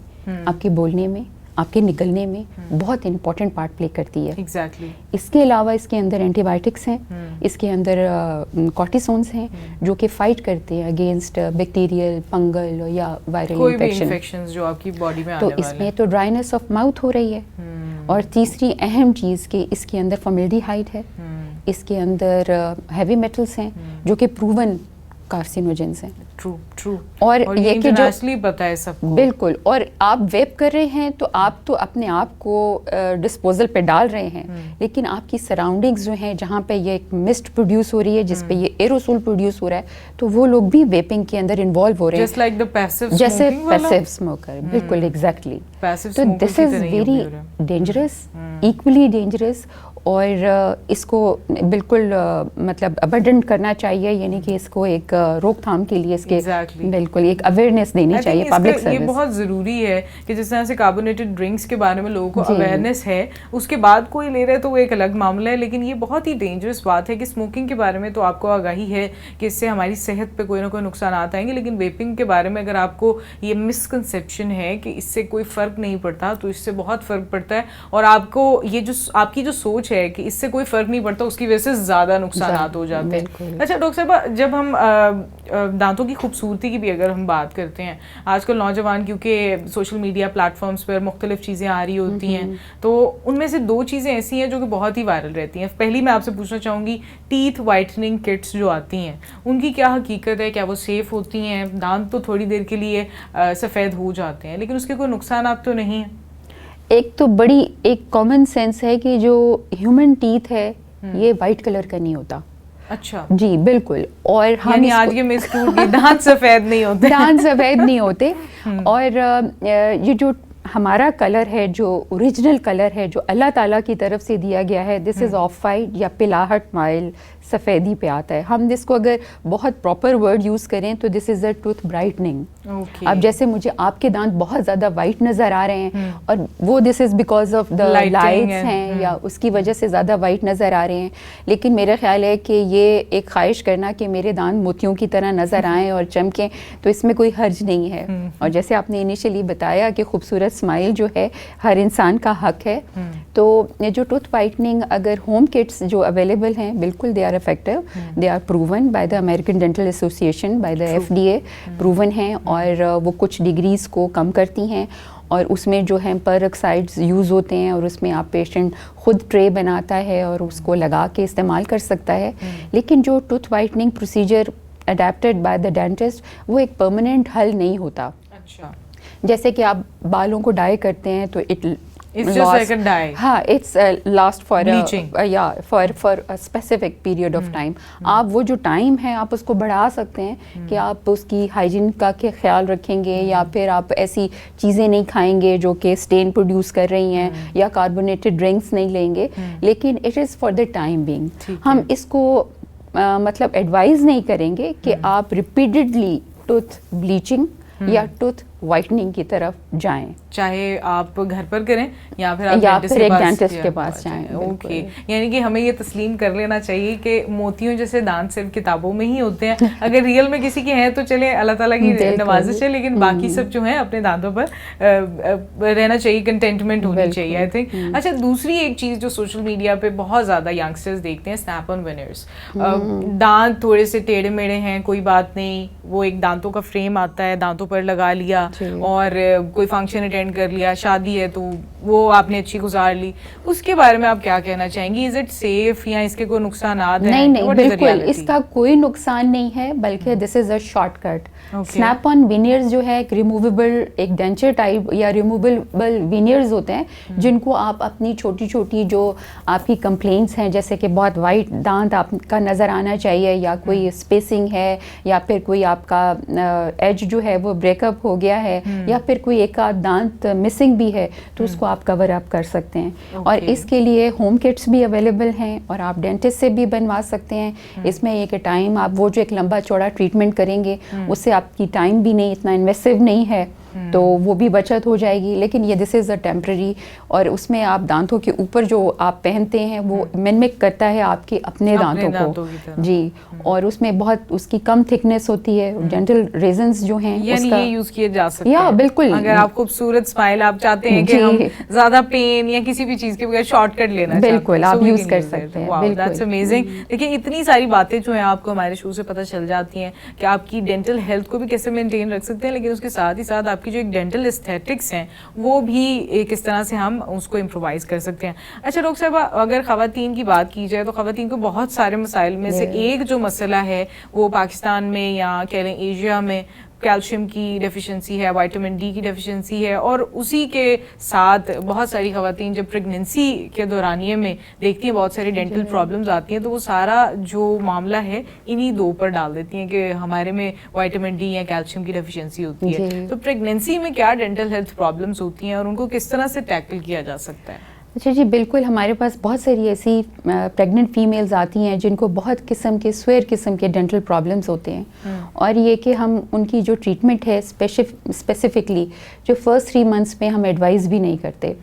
آپ کے بولنے میں، آپ کے نگلنے میں بہت امپورٹنٹ پارٹ پلے کرتی ہے. ایگزیکٹلی. اس کے علاوہ اس کے اندر اینٹی بائیوٹکس ہیں، اس کے اندر کورٹیسونس ہیں جو کہ فائٹ کرتے ہیں اگینسٹ بیکٹیریل، فنگل یا وائرل انفیکشنز جو آپ کی باڈی میں آنے والے ہیں. تو اس میں تو ڈرائنیس آف ماؤتھ ہو رہی ہے. اور تیسری اہم چیز کہ اس کے اندر فارملڈیہائڈ ہے، اس کے اندر ہیوی میٹلز ہیں جو کہ پروون کارسینوجنس ہیں. ٹرو. اور یہ کہ جو پتہ ہے سب کو بالکل. اور آپ ویپ کر رہے ہیں تو آپ تو اپنے آپ کو ڈسپوزل پہ ڈال رہے ہیں، لیکن آپ کی سراؤنڈنگز جو ہیں جہاں پہ یہ ایک مسٹ پروڈیوس ہو رہی ہے، جس پہ یہ ایروسول پروڈیوس ہو رہا ہے، تو وہ لوگ بھی ویپنگ کے اندر انوالو ہو رہے ہیں. جسٹ لائک دی پیسو جیسے پیسو اسموکر. بالکل ایگزیکٹلی. تو this is very dangerous, equally dangerous. اور اس کو بالکل مطلب ابنڈنٹ کرنا چاہیے، یعنی کہ اس کو ایک روک تھام کے لیے اس کے بالکل ایک اویئرنیس دینی چاہیے پبلک سروس. یہ بہت ضروری ہے کہ جس طرح سے کاربونیٹڈ ڈرنکس کے بارے میں لوگوں کو اویئرنیس ہے، اس کے بعد کوئی لے رہے تو وہ ایک الگ معاملہ ہے. لیکن یہ بہت ہی ڈینجرس بات ہے کہ اسموکنگ کے بارے میں تو آپ کو آگاہی ہے کہ اس سے ہماری صحت پہ کوئی نہ کوئی نقصانات آئیں گے، لیکن ویپنگ کے بارے میں اگر آپ کو یہ مسکنسیپشن ہے کہ اس سے کوئی فرق نہیں پڑتا تو اس سے بہت فرق پڑتا ہے. اور آپ کو یہ جو آپ کی جو سوچ ہے کہ اس سے کوئی فرق نہیں پڑتا، اس کی وجہ سے زیادہ نقصانات ہو جاتے ہیں. اچھا ڈاکٹر صاحبہ، جب ہم دانتوں کی خوبصورتی کی بھی اگر ہم بات کرتے ہیں، آج کل نوجوان کیونکہ سوشل میڈیا پلیٹ فارمز پر مختلف چیزیں آ رہی ہوتی ہیں، تو ان میں سے 2 چیزیں ایسی ہیں جو کہ بہت ہی وائرل رہتی ہیں. پہلی میں آپ سے پوچھنا چاہوں گی، ٹیتھ وائٹننگ کٹس جو آتی ہیں ان کی کیا حقیقت ہے؟ کیا وہ سیف ہوتی ہیں؟ دانت تو تھوڑی دیر کے لیے سفید ہو جاتے ہیں لیکن اس کے کوئی نقصانات تو نہیں ہیں؟ ایک تو بڑی ایک کامن سینس ہے کہ جو ہیومن ٹیتھ ہے یہ وائٹ کلر کا نہیں ہوتا. اچھا جی بالکل. اور یعنی آج کے مس ٹوٹ گئی، دانت سفید نہیں ہوتے. دانت سفید نہیں ہوتے. اور یہ جو ہمارا کلر ہے، جو اوریجنل کلر ہے جو اللہ تعالیٰ کی طرف سے دیا گیا ہے، دس از آف وائٹ یا پلاہٹ مائل سفیدی پہ آتا ہے. ہم جس کو اگر بہت پراپر ورڈ یوز کریں تو دس از اے ٹوتھ برائٹننگ. اب جیسے مجھے آپ کے دانت بہت زیادہ وائٹ نظر آ رہے ہیں اور وہ this is because of the lights ہیں یا اس کی وجہ سے زیادہ وائٹ نظر آ رہے ہیں. لیکن میرا خیال ہے کہ یہ ایک خواہش کرنا کہ میرے دانت موتیوں کی طرح نظر آئیں اور چمکیں تو اس میں کوئی حرج نہیں ہے. اور جیسے آپ نے انیشلی بتایا کہ خوبصورت اسمائل جو ہے ہر انسان کا حق ہے، تو جو ٹوتھ وائٹننگ اگر ہوم کٹس جو اویلیبل ہیں بالکل they are effective, they are proven by the American Dental Association, by the FDA proven ہیں، اور وہ کچھ ڈگریز کو کم کرتی ہیں. اور اس میں جو ہیں پر آکسائڈز یوز ہوتے ہیں اور اس میں آپ پیشنٹ خود ٹرے بناتا ہے اور اس کو لگا کے استعمال کر سکتا ہے. لیکن جو tooth whitening procedure adopted by the dentist وہ ایک پرماننٹ حل نہیں ہوتا. اچھا. جیسے کہ آپ بالوں کو ڈائی کرتے ہیں تو it It's just like a dye. ہاں it's last for Bleaching. For specific period of time. آپ وہ جو ٹائم ہے آپ اس کو بڑھا سکتے ہیں کہ آپ اس کی ہائیجین کا خیال رکھیں گے, یا پھر آپ ایسی چیزیں نہیں کھائیں گے جو کہ اسٹین پروڈیوس کر رہی ہیں, یا کاربونیٹڈ ڈرنکس نہیں لیں گے. لیکن it is for the time being. ہم اس کو مطلب ایڈوائز نہیں کریں گے کہ آپ ریپیٹڈلی ٹوتھ بلیچنگ یا ٹوتھ وائٹننگ کی طرف جائیں, چاہے آپ گھر پر کریں یا پھر آپ ایک ڈینٹسٹ کے پاس جائیں. اوکے, یعنی کہ ہمیں یہ تسلیم کر لینا چاہیے کہ موتیوں جیسے دانت صرف کتابوں میں ہی ہوتے ہیں. اگر ریئل میں کسی کے ہیں تو چلیں اللہ تعالیٰ کی نوازش ہے, لیکن باقی سب جو ہیں اپنے دانتوں پر رہنا چاہیے, کنٹینٹمنٹ ہونی چاہیے آئی تھنک. اچھا, دوسری ایک چیز جو سوشل میڈیا پہ بہت زیادہ ینگسٹرز دیکھتے ہیں, اسنیپ آن ونرز. دانت تھوڑے سے ٹیڑھے میڑھے ہیں, کوئی بات نہیں, وہ ایک دانتوں کا فریم آتا ہے, دانتوں پر لگا لیا, اور کوئی فنکشن اٹینڈ کر لیا, شادی ہے تو وہ آپ نے اچھی گزار لی. اس کے بارے میں آپ کیا کہنا چاہیں گی؟ از اٹ سیف یا اس کے کوئی نقصانات ہیں؟ نہیں, بالکل اس کا کوئی نقصان نہیں ہے, بلکہ دس is a short cut. Snap آن وینئرز جو ہے ایک ریموویبل ایک ڈینچر ٹائپ یا ریموویبل وینئرز ہوتے ہیں, جن کو آپ اپنی چھوٹی چھوٹی جو آپ کی کمپلینٹس ہیں, جیسے کہ بہت وائٹ دانت آپ کا نظر آنا چاہیے, یا کوئی اسپیسنگ ہے, یا پھر کوئی آپ کا ایج جو ہے وہ بریک اپ ہو گیا ہے, یا پھر کوئی ایک آدھ دانت مسنگ بھی ہے, تو اس کو آپ کور اپ کر سکتے ہیں. اور اس کے لیے ہوم کٹس بھی اویلیبل ہیں, اور آپ ڈینٹسٹ سے بھی بنوا سکتے ہیں. اس میں یہ کہ ٹائم آپ وہ جو ایک لمبا چوڑا ٹریٹمنٹ کریں گے, اس سے آپ کی ٹائم بھی نہیں, اتنا انویسو نہیں ہے, تو وہ بھی بچت ہو جائے گی. لیکن یہ دس از اے ٹیمپرری, اور اس میں آپ دانتوں کے اوپر جو آپ پہنتے ہیں وہ ممک کرتا ہے آپ کے اپنے دانتوں کو. جی, اور اس میں بہت اس کی کم تھکنیس ہوتی ہے. ڈینٹل ریزنز جو ہیں یعنی یہ یوز کیے جا سکتے ہیں. یا بالکل, اگر آپ خوبصورت اسمائل آپ چاہتے ہیں کہ ہم زیادہ پین یا کسی بھی چیز کے بغیر شارٹ کٹ لینا چاہتے ہیں, بالکل آپ یوز کر سکتے ہیں. واو, دیٹس امیزنگ. لیکن اتنی ساری باتیں جو ہیں آپ کو ہمارے شو سے پتہ چل جاتی ہیں کہ آپ کی ڈینٹل ہیلتھ کو بھی کیسے مینٹین رکھ سکتے ہیں, لیکن اس کے ساتھ ہی ساتھ آپ کی جو ایک ڈینٹل اسٹیٹکس ہیں وہ بھی کس طرح سے ہم اس کو امپرووائز کر سکتے ہیں. اچھا ڈاکٹر صاحبہ, اگر خواتین کی بات کی جائے تو خواتین کو بہت سارے مسائل میں سے ایک جو مسئلہ ہے وہ پاکستان میں یا کہہ لیں ایشیا میں کیلشیم کی ڈیفیشنسی ہے, وائٹامن ڈی کی ڈیفیشنسی ہے, اور اسی کے ساتھ بہت ساری خواتین جب پریگننسی کے دورانیے میں دیکھتی ہیں بہت ساری ڈینٹل پرابلمز آتی ہیں, تو وہ سارا جو معاملہ ہے انہی دو پر ڈال دیتی ہیں کہ ہمارے میں وائٹامن ڈی یا کیلشیم کی ڈیفیشنسی ہوتی ہے. تو پریگننسی میں کیا ڈینٹل ہیلتھ پرابلمز ہوتی ہیں اور ان کو کس طرح سے ٹیکل کیا جا سکتا ہے؟ اچھا جی, بالکل ہمارے پاس بہت ساری ایسی پریگننٹ فیمیلز آتی ہیں جن کو بہت قسم کے سویر قسم کے ڈینٹل پرابلمس ہوتے ہیں, اور یہ کہ ہم ان کی جو ٹریٹمنٹ ہے اسپیسیفکلی جو فرسٹ 3 months میں ہم ایڈوائز بھی نہیں کرتے,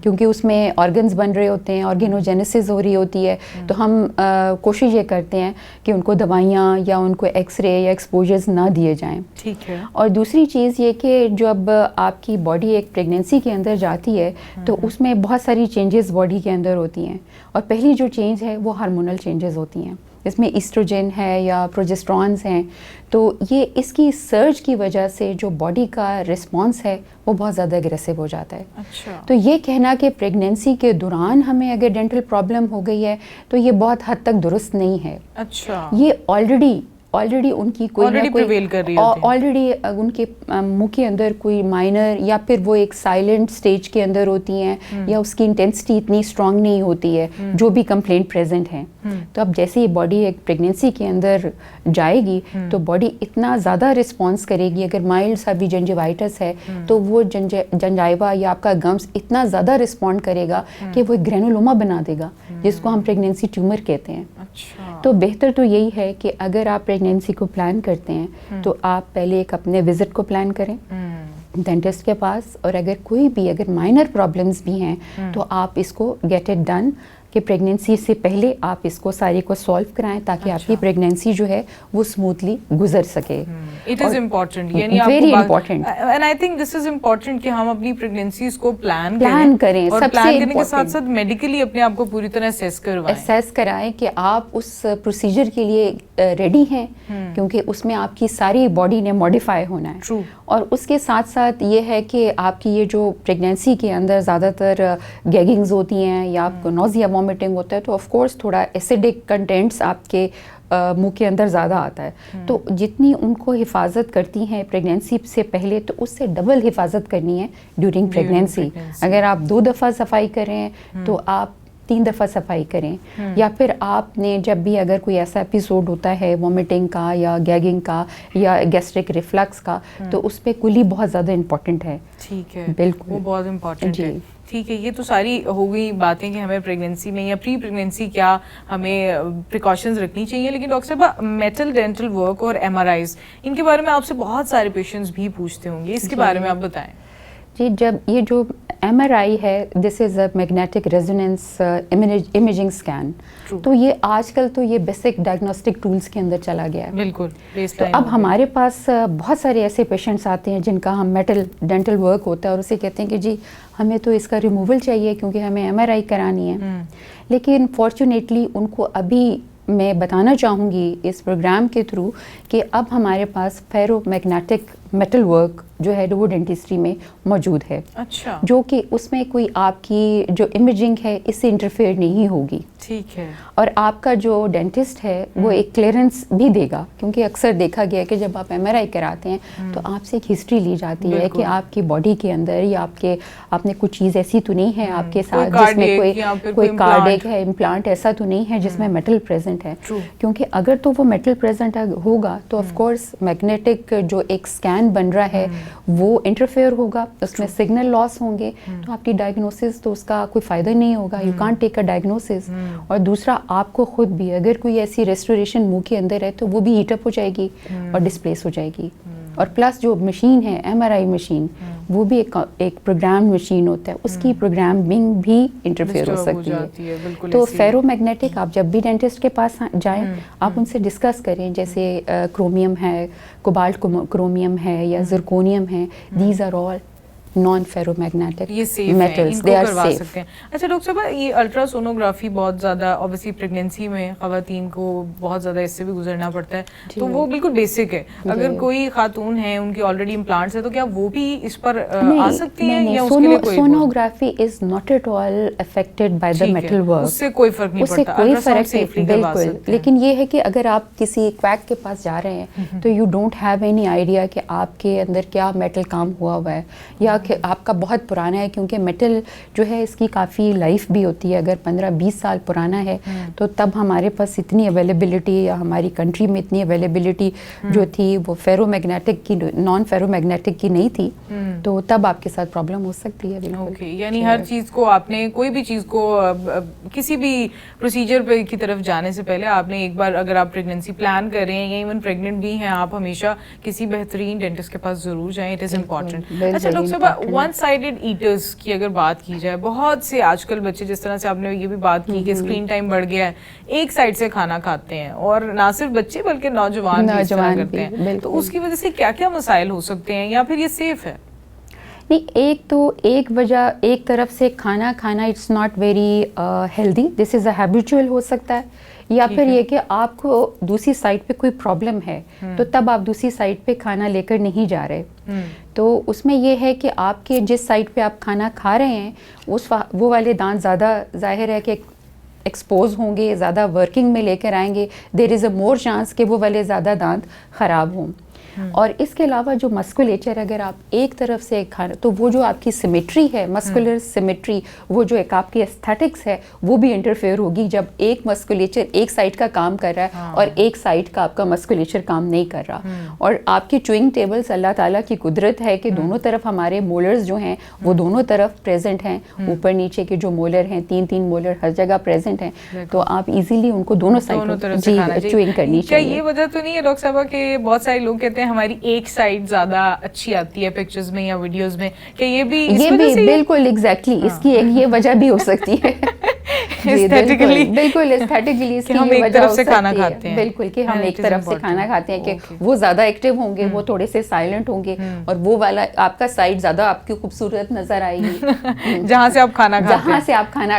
کیونکہ اس میں آرگنز بن رہے ہوتے ہیں, آرگینوجینیسس ہو رہی ہوتی ہے, تو ہم کوشش یہ کرتے ہیں کہ ان کو دوائیاں یا ان کو ایکس رے یا ایکسپوجرز نہ دیے جائیں. ٹھیک ہے. اور دوسری چیز یہ کہ جب آپ کی باڈی ایک پریگننسی کے اندر جاتی ہے تو اس میں بہت ساری چینجز باڈی کے اندر ہوتی ہیں, اور پہلی جو چینج ہے وہ ہارمونل چینجز ہوتی ہیں. اس میں ایسٹروجن ہے یا پروجسٹرونز ہیں, تو یہ اس کی سرج کی وجہ سے جو باڈی کا رسپانس ہے وہ بہت زیادہ اگریسو ہو جاتا ہے. اچھا. تو یہ کہنا کہ پریگننسی کے دوران ہمیں اگر ڈینٹل پرابلم ہو گئی ہے تو یہ بہت حد تک درست نہیں ہے. اچھا. یہ آلریڈی ان کی کوئی نہ کوئی آلریڈی ان کے منہ کے اندر کوئی مائنر یا پھر وہ ایک سائلنٹ سٹیج کے اندر ہوتی ہیں, یا اس کی انٹینسٹی اتنی اسٹرانگ نہیں ہوتی ہے جو بھی کمپلینٹ پریزنٹ ہیں. تو اب جیسے ہی باڈی ایک پریگننسی کے اندر جائے گی تو باڈی اتنا زیادہ رسپانس کرے گی. اگر مائلڈ سا بھی جنجیوائٹس ہے تو وہ جنجائیوا یا آپ کا گمس اتنا زیادہ رسپونڈ کرے گا کہ وہ ایک گرینولوما بنا دے گا, جس کو ہم پریگننسی ٹیومر کہتے ہیں. تو بہتر تو یہی ہے کہ اگر آپ پریگننسی کو پلان کرتے ہیں تو آپ پہلے ایک اپنے وزٹ کو پلان کریں ڈینٹسٹ کے پاس, اور اگر مائنر پرابلمس بھی ہیں تو آپ اس کو گیٹ اٹ ڈن کہ پریگننسی سے پہلے آپ اس کو سارے کو سالو کرائیں تاکہ آپ کی پریگننسی جو ہے وہ اسموتھلی گزر سکے. اٹ از امپورٹنٹ, یعنی very important, and I think this is important کہ ہم اپنی پریگننسیز کو پلان کریں, اور سب پلان سے کرنے کے ساتھ ساتھ میڈیکلی اپنے آپ کو پوری طرح اسیس کرائیں کہ آپ اس پروسیجر کے لیے ریڈی ہیں, کیونکہ اس میں آپ کی ساری باڈی نے ماڈیفائی ہونا ہے. ٹرو. اور اس کے ساتھ ساتھ یہ ہے کہ آپ کی یہ جو پریگننسی کے اندر زیادہ تر گیگنگز ہوتی ہیں یا آپ کو نوزیا وامٹنگ ہوتا ہے, تو آف کورس تھوڑا ایسیڈک کنٹینٹس آپ کے منہ کے اندر زیادہ آتا ہے. تو جتنی ان کو حفاظت کرتی ہیں پریگنینسی سے پہلے تو اس سے ڈبل حفاظت کرنی ہے ڈیورنگ پریگنینسی. اگر آپ 2 دفعہ صفائی کریں تو آپ 3 دفعہ صفائی کریں. یا پھر آپ نے جب بھی اگر کوئی ایسا ایپیسوڈ ہوتا ہے وومٹنگ کا یا گیگنگ کا یا گیسٹرک ریفلکس کا تو اس پہ کلی بہت زیادہ امپورٹنٹ ہے. ٹھیک ہے, بالکل وہ بہت امپورٹنٹ ہے. ٹھیک ہے, یہ تو ساری ہو گئی باتیں کہ ہمیں پریگنینسی میں یا پری پریگنینسی کیا ہمیں پریکاشنز رکھنی چاہیے. لیکن ڈاکٹر صاحبہ میٹل ڈینٹل ورک اور ایم آر آئیز ان کے بارے میں آپ سے بہت سارے پیشنٹس بھی پوچھتے ہوں گے, اس کے بارے میں آپ بتائیں. جی, جب یہ جو ایم آر آئی ہے دس is a magnetic resonance imaging scan, تو یہ آج کل تو یہ بیسک ڈائگنوسٹک ٹولز کے اندر چلا گیا ہے. بالکل. تو اب ہمارے پاس بہت سارے ایسے پیشنٹس آتے ہیں جن کا ہم میٹل ڈینٹل ورک ہوتا ہے اور اسے کہتے ہیں کہ جی ہمیں تو اس کا ریموول چاہیے کیونکہ ہمیں ایم آر آئی کرانی ہے. لیکن فارچونیٹلی ان کو ابھی میں بتانا چاہوں گی اس پروگرام کے تھرو کہ اب ہمارے پاس فیرو میگنیٹک میٹل ورک جو ہے وہ ڈینٹسٹری میں موجود ہے. اچھا. جو کہ اس میں کوئی آپ کی جو امیجنگ ہے اس سے انٹرفیئر نہیں ہوگی. ٹھیک ہے. اور آپ کا جو ڈینٹسٹ ہے وہ ایک کلیئرنس بھی دے گا, کیونکہ اکثر دیکھا گیا کہ جب آپ ایم آر آئی کراتے ہیں تو آپ سے ایک ہسٹری لی جاتی ہے کہ آپ کی باڈی کے اندر یا آپ نے کوئی چیز ایسی تو نہیں ہے آپ کے ساتھ جس میں کوئی کارڈیک ہے, امپلانٹ ایسا تو نہیں ہے جس میں میٹل پریزنٹ ہے. کیونکہ اگر تو وہ میٹل پریزنٹ ہوگا تو آف کورس میگنیٹک جو ایک اسکین بن رہا ہے وہ انٹرفیئر ہوگا, اس میں سگنل لاس ہوں گے, تو آپ کی ڈائگنوسس تو اس کا کوئی فائدہ نہیں ہوگا. You can't take a diagnosis. اور دوسرا آپ کو خود بھی اگر کوئی ایسی ریسٹوریشن منہ کے اندر ہے تو وہ بھی ہیٹ اپ ہو جائے گی اور ڈسپلیس ہو جائے گی. اور پلس جو مشین ہے ایم آر آئی مشین وہ بھی ایک پروگرام مشین ہوتا ہے, اس کی پروگرامنگ بھی انٹرفیئر ہو سکتی ہے. تو فیرو میگنیٹک آپ جب بھی ڈینٹسٹ کے پاس جائیں آپ ان سے ڈسکس کریں, جیسے کرومیم ہے, کوبالٹ کرومیم ہے یا زرکونیم ہے, these are all non ferromagnetic metals, they are safe. اچھا ڈاکٹر صاحب, یہ الٹرا سونوگرافی بہت زیادہ اوبیسلی پریگنینسی میں خواتین کو بہت زیادہ اس سے بھی گزرنا پڑتا ہے, تو وہ بالکل بیسک ہے. اگر کوئی خاتون ہے ان کی آلریڈی امپلانٹس ہے تو کیا وہ بھی اس پر آ سکتی ہیں یا اس کے لیے کوئی sonography is not at all affected by the metal work, اس سے کوئی فرق نہیں پڑتا, کوئی فرق نہیں. بالکل. لیکن یہ ہے کہ اگر آپ کسی کویک کے پاس جا رہے ہیں تو you don't have any idea کہ آپ کے اندر کیا میٹل کام ہوا ہے یا کہ آپ کا بہت پرانا ہے, کیونکہ میٹل جو ہے اس کی کافی لائف بھی ہوتی ہے. اگر 15-20 سال پرانا ہے تو تب ہمارے پاس اتنی اویلیبلٹی یا ہماری کنٹری میں اتنی اویلیبلٹی جو تھی وہ فیرو میگنیٹک کی, نان فیرو میگنیٹک کی نہیں تھی, تو تب آپ کے ساتھ پرابلم ہو سکتی ہے. اوکے, یعنی ہر چیز کو آپ نے کوئی بھی چیز کو کسی بھی پروسیجر پہ کی طرف جانے سے پہلے آپ نے ایک بار اگر آپ پریگنینسی پلان کر رہے ہیں یا ایون پریگننٹ بھی ہیں آپ ہمیشہ کسی بہترین ڈینٹسٹ کے پاس ضرور جائیں. It is important. اچھا ڈاکٹر صاحب, ون سائڈڈ ایٹرز کی اگر بات کی جائے, بہت سے آج کل بچے جس طرح سے آپ نے یہ بھی بات کی کہ اسکرین ٹائم بڑھ گیا ہے, ایک سائڈ سے کھانا کھاتے ہیں, اور نہ صرف بچے بلکہ نوجوان بھی اس طرح کرتے ہیں, تو اس کی وجہ سے کیا کیا مسائل ہو سکتے ہیں یا پھر یہ سیف ہے؟ نہیں, ایک تو ایک وجہ ایک طرف سے کھانا کھانا it's not very healthy, this is a habitual ہو سکتا ہے. یا پھر یہ کہ آپ کو دوسری سائڈ پہ کوئی پرابلم ہے تو تب آپ دوسری سائڈ پہ کھانا لے کر نہیں جا رہے. تو اس میں یہ ہے کہ آپ کے جس سائڈ پہ آپ کھانا کھا رہے ہیں وہ والے دانت زیادہ ظاہر ہے کہ ایکسپوز ہوں گے, زیادہ ورکنگ میں لے کر آئیں گے, دیر از اے مور چانس کہ وہ والے زیادہ دانت خراب ہوں. اور اس کے علاوہ جو مسکولیچر اگر آپ ایک طرف سے کھانا, تو وہ جو آپ کی سیمیٹری ہے, مسکولر سیمیٹری, وہ جو ایک آپ کی ایستھیٹکس ہے وہ بھی انٹرفیئر ہوگی جب ایک مسکولیچر ایک سائڈ کا کام کر رہا ہے اور ایک سائڈ کا آپ کا مسکولیچر کام نہیں کر رہا. اور آپ کی چوئنگ ٹیبلز اللہ تعالیٰ کی قدرت ہے کہ دونوں طرف ہمارے مولرز جو ہیں وہ دونوں طرف پریزنٹ ہیں, اوپر نیچے کے جو مولر ہیں 3 مولر ہر جگہ پریزنٹ ہیں, تو آپ ایزیلی ان کو دونوں سائڈ چوئنگ کرنی چاہیے. کیا یہ وجہ تو نہیں ہے ڈاکٹر صاحبہ کہ بہت سارے لوگ کہتے ہیں ہماری ایک سائڈ زیادہ اچھی آتی ہے پکچرز میں یا ویڈیوز میں, کہ یہ بھی بالکل ایگزیکٹلی اس کی یہ وجہ بھی ہو سکتی ہے بالکل ایستھیٹکلی اس کی وجہ سے کھانا کھاتے ہیں, بالکل کہ ہم ایک طرف سے کھانا کھاتے ہیں کہ وہ زیادہ ایکٹیو ہوں گے, وہ تھوڑے سے سائلنٹ ہوں گے, اور وہ والا آپ کا سائڈ زیادہ آپ کی خوبصورت نظر آئے گی جہاں سے آپ کھانا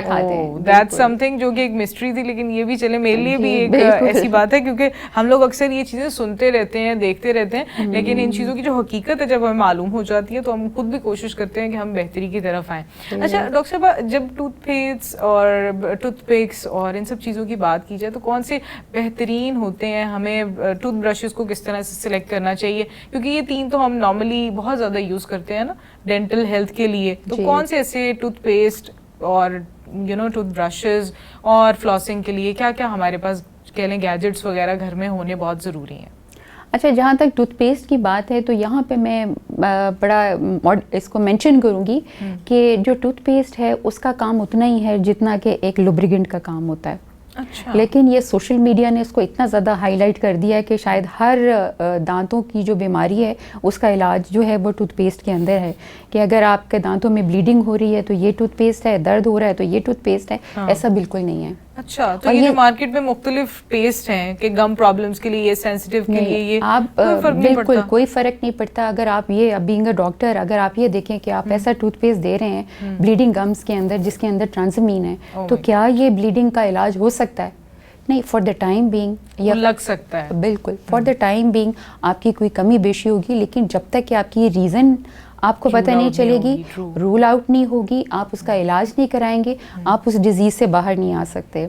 کھاتے ہیں. دیٹس سم تھنگ جو کہ ایک مسٹری تھی, لیکن یہ بھی چلے میرے لیے بھی ایک ایسی بات ہے, کیونکہ ہم لوگ اکثر یہ چیزیں سنتے رہتے ہیں, دیکھتے رہتے ہیں, لیکن ان چیزوں کی جو حقیقت ہے جب ہمیں معلوم ہو جاتی ہے تو ہم خود بھی کوشش کرتے ہیں کہ ہم بہتری کی طرف آئیں. اچھا ڈاکٹر صاحبہ, جب ٹوتھ پیسٹ اور ٹوتھ پکس اور ان سب چیزوں کی بات کی جائے تو کون سے بہترین ہوتے ہیں, ہمیں ٹوتھ برشز کو کس طرح سے سلیکٹ کرنا چاہیے, کیونکہ یہ 3 تو ہم نارملی بہت زیادہ یوز کرتے ہیں نا ڈینٹل ہیلتھ کے لیے, تو کون سے ایسے ٹوتھ پیسٹ اور ٹوتھ برشز اور فلاسنگ کے لیے کیا کیا ہمارے پاس کہہ لیں گیجٹس وغیرہ گھر میں ہونے بہت ضروری ہیں؟ اچھا, جہاں تک ٹوتھ پیسٹ کی بات ہے تو یہاں پہ میں بڑا اس کو مینشن کروں گی کہ جو ٹوتھ پیسٹ ہے اس کا کام اتنا ہی ہے جتنا کہ ایک لوبریگنٹ کا کام ہوتا ہے. اچھا. لیکن یہ سوشل میڈیا نے اس کو اتنا زیادہ ہائی لائٹ کر دیا ہے کہ شاید ہر دانتوں کی جو بیماری ہے اس کا علاج جو ہے وہ ٹوتھ پیسٹ کے اندر ہے, کہ اگر آپ کے دانتوں میں بلیڈنگ ہو رہی ہے تو یہ ٹوتھ پیسٹ ہے, درد ہو رہا ہے تو یہ ٹوتھ پیسٹ ہے. ایسا بالکل نہیں ہے. اچھا, تو یہ جو مارکیٹ میں مختلف پیسٹ ہیں کہ گم پرابلمز کے لیے, یہ سینسیٹیو کے لیے, یہ آپ بالکل کوئی فرق نہیں پڑتا. اگر آپ یہ بینگ اے ڈاکٹر اگر آپ یہ دیکھیں کہ آپ ایسا ٹوتھ پیسٹ دے رہے ہیں بلیڈنگ گمز کے اندر جس کے اندر ٹرانزمین ہے, تو کیا یہ بلیڈنگ کا علاج ہو سکتا ہے؟ نہیں. فار دا ٹائم بینگ یا لگ سکتا ہے, بالکل فار دا ٹائم بینگ آپ کی کوئی کمی بیشی ہوگی, لیکن جب تک کہ آپ کی ریزن آپ کو پتہ نہیں چلے گی, رول آؤٹ نہیں ہوگی, آپ اس کا علاج نہیں کرائیں گے, آپ اس ڈیزیز سے باہر نہیں آ سکتے.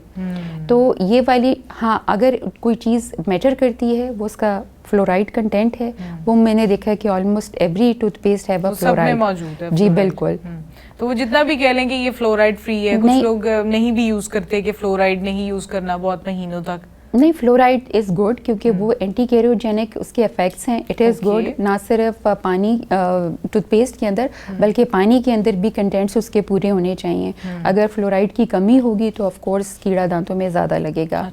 تو یہ والی ہاں اگر کوئی چیز میٹر کرتی ہے وہ اس کا فلورائڈ کنٹینٹ ہے. وہ میں نے دیکھا ہے کہ آلموسٹ ایوری ٹوتھ پیسٹ ہے وہ فلورائڈ موجود ہے. جی بالکل. تو وہ جتنا بھی کہہ لیں کہ یہ فلورائڈ فری ہے, کچھ لوگ نہیں بھی یوز کرتے کہ فلورائڈ نہیں یوز کرنا بہت مہینوں تک. نہیں, فلورائڈ از گڈ کیونکہ وہ اینٹی کیروجینک اس کے افیکٹس ہیں. اٹ از گڈ نہ صرف پانی ٹوتھ پیسٹ کے اندر بلکہ پانی کے اندر بھی کنٹینٹس اس کے پورے ہونے چاہیے. اگر فلورائڈ کی کمی ہوگی تو آف کورس کیڑا دانتوں میں زیادہ لگے گا.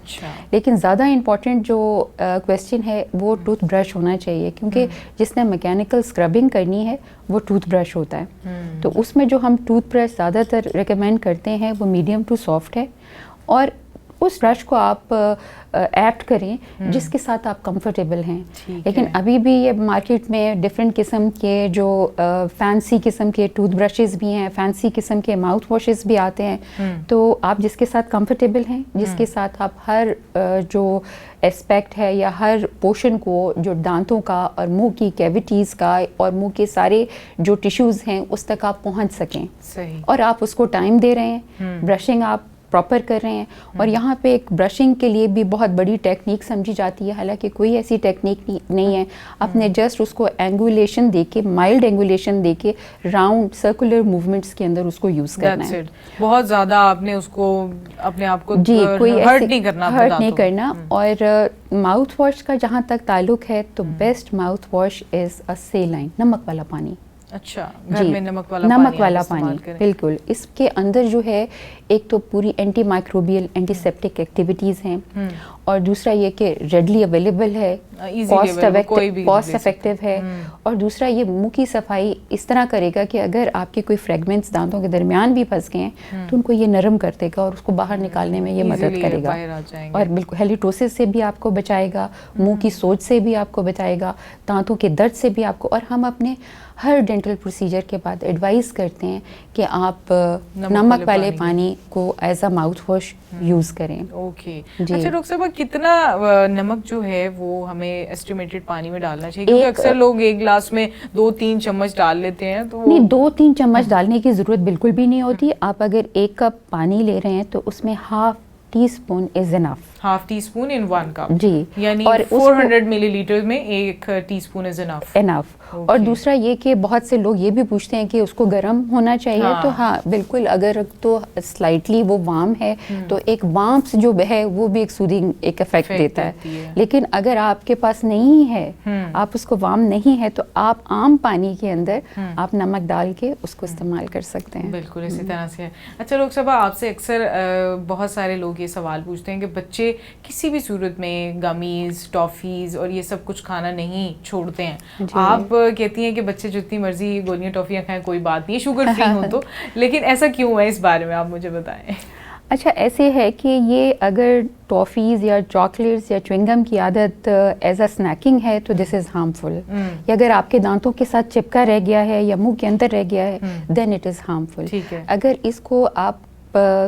لیکن زیادہ امپورٹنٹ جو کویسچن ہے وہ ٹوتھ برش ہونا چاہیے, کیونکہ جس نے میکینیکل اسکربنگ کرنی ہے وہ ٹوتھ برش ہوتا ہے. تو اس میں جو ہم ٹوتھ برش زیادہ تر ریکمینڈ کرتے ہیں وہ میڈیم ٹو سافٹ ہے, اور اس برش کو آپ ایپٹ کریں جس کے ساتھ آپ کمفرٹیبل ہیں. لیکن ابھی بھی یہ مارکیٹ میں ڈفرینٹ قسم کے جو فینسی قسم کے ٹوتھ برشز بھی ہیں, فینسی قسم کے ماؤتھ واشز بھی آتے ہیں. تو آپ جس کے ساتھ کمفرٹیبل ہیں, جس کے ساتھ آپ ہر جو اسپیکٹ ہے یا ہر پورشن کو جو دانتوں کا اور منہ کی کیویٹیز کا اور منہ کے سارے جو ٹیشوز ہیں اس تک آپ پہنچ سکیں, اور آپ اس کو ٹائم دے رہے ہیں, برشنگ آپ پراپر کر رہے ہیں. اور یہاں پہ ایک برشنگ کے لیے بھی بہت بڑی ٹیکنیک سمجھی جاتی ہے, حالانکہ کوئی ایسی ٹیکنیک نہیں ہے. آپ نے جسٹ اس کو اینگولیشن دے کے, مائلڈ اینگولیشن دے کے راؤنڈ سرکولر موومنٹس کے اندر اس کو یوز کرنا ہے. بہت زیادہ آپ نے اس کو اپنے آپ کو جی کوئی ہرٹ نہیں کرنا. اور ماؤتھ واش کا جہاں تک تعلق ہے تو بیسٹ ماؤتھ واش از اے سیلائن, نمک والا پانی. اچھا, گھر میں نمک والا پانی بالکل. اس کے اندر جو ہے ایک تو پوری antimicrobial antiseptic activities ہیں, اور دوسرا یہ کہ ریڈلی اویلیبل ہے, کاسٹ افیکٹو ہے, اور دوسرا یہ منہ کی صفائی اس طرح کرے گا کہ اگر آپ کے کوئی فریگمنٹس دانتوں کے درمیان بھی پھنس گئے ہیں تو ان کو یہ نرم کر دے گا اور اس کو باہر نکالنے میں یہ مدد کرے گا, اور بالکل ہیلیٹوسس سے بھی آپ کو بچائے گا, منہ کی سوج سے بھی آپ کو بچائے گا, دانتوں کے درد سے بھی آپ کو. اور ہم اپنے ہر ڈینٹل پروسیجر کے بعد ایڈوائز کرتے ہیں کہ آپ نمک والے پانی کو as a mouth wash use کریں. اوکے. اچھا ڈاکٹر صاحب, کتنا نمک جو ہے وہ ہمیں ایسٹیمیٹڈ پانی میں ڈالنا چاہیے؟ کیونکہ اکثر لوگ ایک گلاس میں 2-3 چمچ ڈال لیتے ہیں. تو نہیں, 2-3 چمچ ڈالنے کی ضرورت بالکل بھی نہیں ہوتی. آپ اگر 1 کپ پانی لے رہے ہیں تو اس میں ½ teaspoon is enough. ½ teaspoon in 1 cup. جی, یعنی 400 ملی لیٹر میں 1 ٹی اسپون از انف. اور دوسرا یہ کہ بہت سے لوگ یہ بھی پوچھتے ہیں کہ اس کو گرم ہونا چاہیے. تو ہاں بالکل, اگر تو سلائٹلی وہ وارم ہے تو ایک وارمتھ جو ہے وہ بھی ایک سودنگ ایک افیکٹ دیتا ہے. لیکن اگر آپ کے پاس نہیں ہے, آپ اس کو وارم نہیں ہے, تو آپ عام پانی کے اندر آپ نمک ڈال کے اس کو استعمال کر سکتے ہیں. بالکل اسی طرح سے. اچھا ڈاکٹر صاحب, آپ سے اکثر بہت سارے لوگ یہ سوال پوچھتے ہیں کہ بچے کسی بھی صورت میں گمیز, ٹافیز اور یہ سب کچھ کھانا نہیں چھوڑتے ہیں. آپ کہتی ہیں کہ بچے جتنی مرضی گولیاں ٹافیاں کھائیں کوئی بات نہیں, شوگر فری ہوں تو, لیکن ایسا کیوں ہے, اس بارے میں آپ مجھے بتائیں. اچھا, ایسے ہے کہ یہ اگر ٹافیز یا چاکلیٹس یا چوئنگم کی عادت ایز اے اسنیکنگ ہے تو دس از ہارمفل. یا اگر آپ کے دانتوں کے ساتھ چپکا رہ گیا ہے یا منہ کے اندر رہ گیا ہے دین اٹ از ہارمفل. اگر اس کو آپ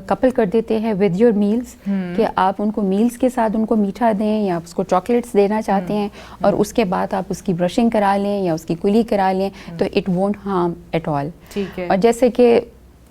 کپل کر دیتے ہیں ود یور میلز, کہ آپ ان کو میلز کے ساتھ ان کو میٹھا دیں یا آپ اس کو چاکلیٹس دینا چاہتے ہیں اور اس کے بعد آپ اس کی برشنگ کرا لیں یا اس کی کلی کرا لیں, تو it won't harm at all. اور جیسے کہ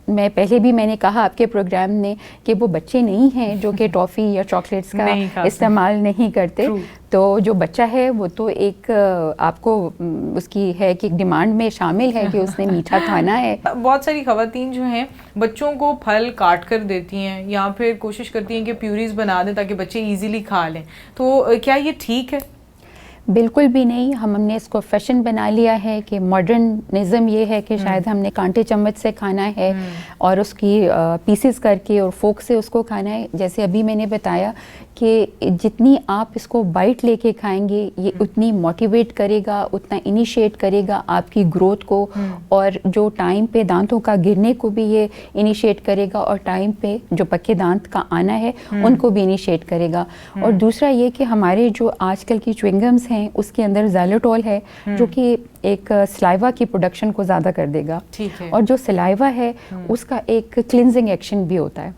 میں پہلے بھی میں نے کہا آپ کے پروگرام نے کہ وہ بچے نہیں ہیں جو کہ ٹافی یا چاکلیٹس کا استعمال نہیں کرتے. تو جو بچہ ہے وہ تو ایک آپ کو اس کی ہے کہ ڈیمانڈ میں شامل ہے کہ اس نے میٹھا کھانا ہے. بہت ساری خواتین جو ہیں بچوں کو پھل کاٹ کر دیتی ہیں یا پھر کوشش کرتی ہیں کہ پیوریز بنا دیں تاکہ بچے ایزیلی کھا لیں, تو کیا یہ ٹھیک ہے؟ بالکل بھی نہیں. ہم نے اس کو فیشن بنا لیا ہے کہ ماڈرنزم یہ ہے کہ شاید ہم نے کانٹے چمچ سے کھانا ہے اور اس کی پیسز کر کے اور فورک سے اس کو کھانا ہے. جیسے ابھی میں نے بتایا کہ جتنی آپ اس کو بائٹ لے کے کھائیں گے یہ اتنی موٹیویٹ کرے گا, اتنا انیشیٹ کرے گا آپ کی گروتھ کو, اور جو ٹائم پہ دانتوں کا گرنے کو بھی یہ انیشیٹ کرے گا اور ٹائم پہ جو پکے دانت کا آنا ہے ان کو بھی انیشیٹ کرے گا. اور دوسرا یہ کہ ہمارے جو آج کل کی چوئنگمس ہیں اس کے اندر زائلوٹول ہے جو کہ ایک سلائیوا کی پروڈکشن کو زیادہ کر دے گا, اور جو سلائیوا ہے اس کا ایک کلینزنگ ایکشن بھی ہوتا ہے.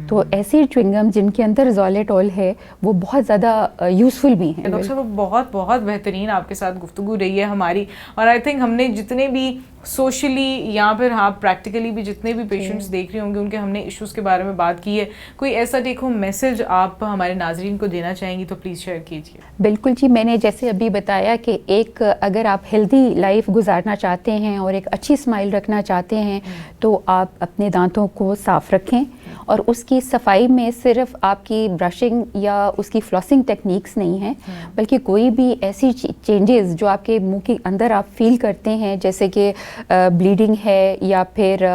تو ایسی چوئنگم جن کے اندر زائلوٹول ہے وہ بہت زیادہ یوزفل بھی ہیں. ڈاکٹر صاحب بہت بہت بہترین آپ کے ساتھ گفتگو رہی ہے ہماری, اور آئی تھنک ہم نے جتنے بھی سوشلی یا پھر آپ پریکٹیکلی بھی جتنے بھی پیشنٹس دیکھ رہے ہوں گے ان کے ہم نے ایشوز کے بارے میں بات کی ہے. کوئی ایسا ٹیک ہوم میسج آپ ہمارے ناظرین کو دینا چاہیں گی تو پلیز شیئر کیجیے. بالکل جی, میں نے جیسے ابھی بتایا کہ ایک اگر آپ ہیلدی لائف گزارنا چاہتے ہیں اور ایک اچھی اسمائل رکھنا چاہتے ہیں تو آپ اپنے دانتوں کو صاف رکھیں, اور اس کی صفائی میں صرف آپ کی برشنگ یا اس کی فلاسنگ ٹیکنیکس نہیں ہیں بلکہ کوئی بھی ایسی چینجز جو آپ کے منہ کے اندر آپ فیل کرتے ہیں جیسے کہ بلیڈنگ ہے یا پھر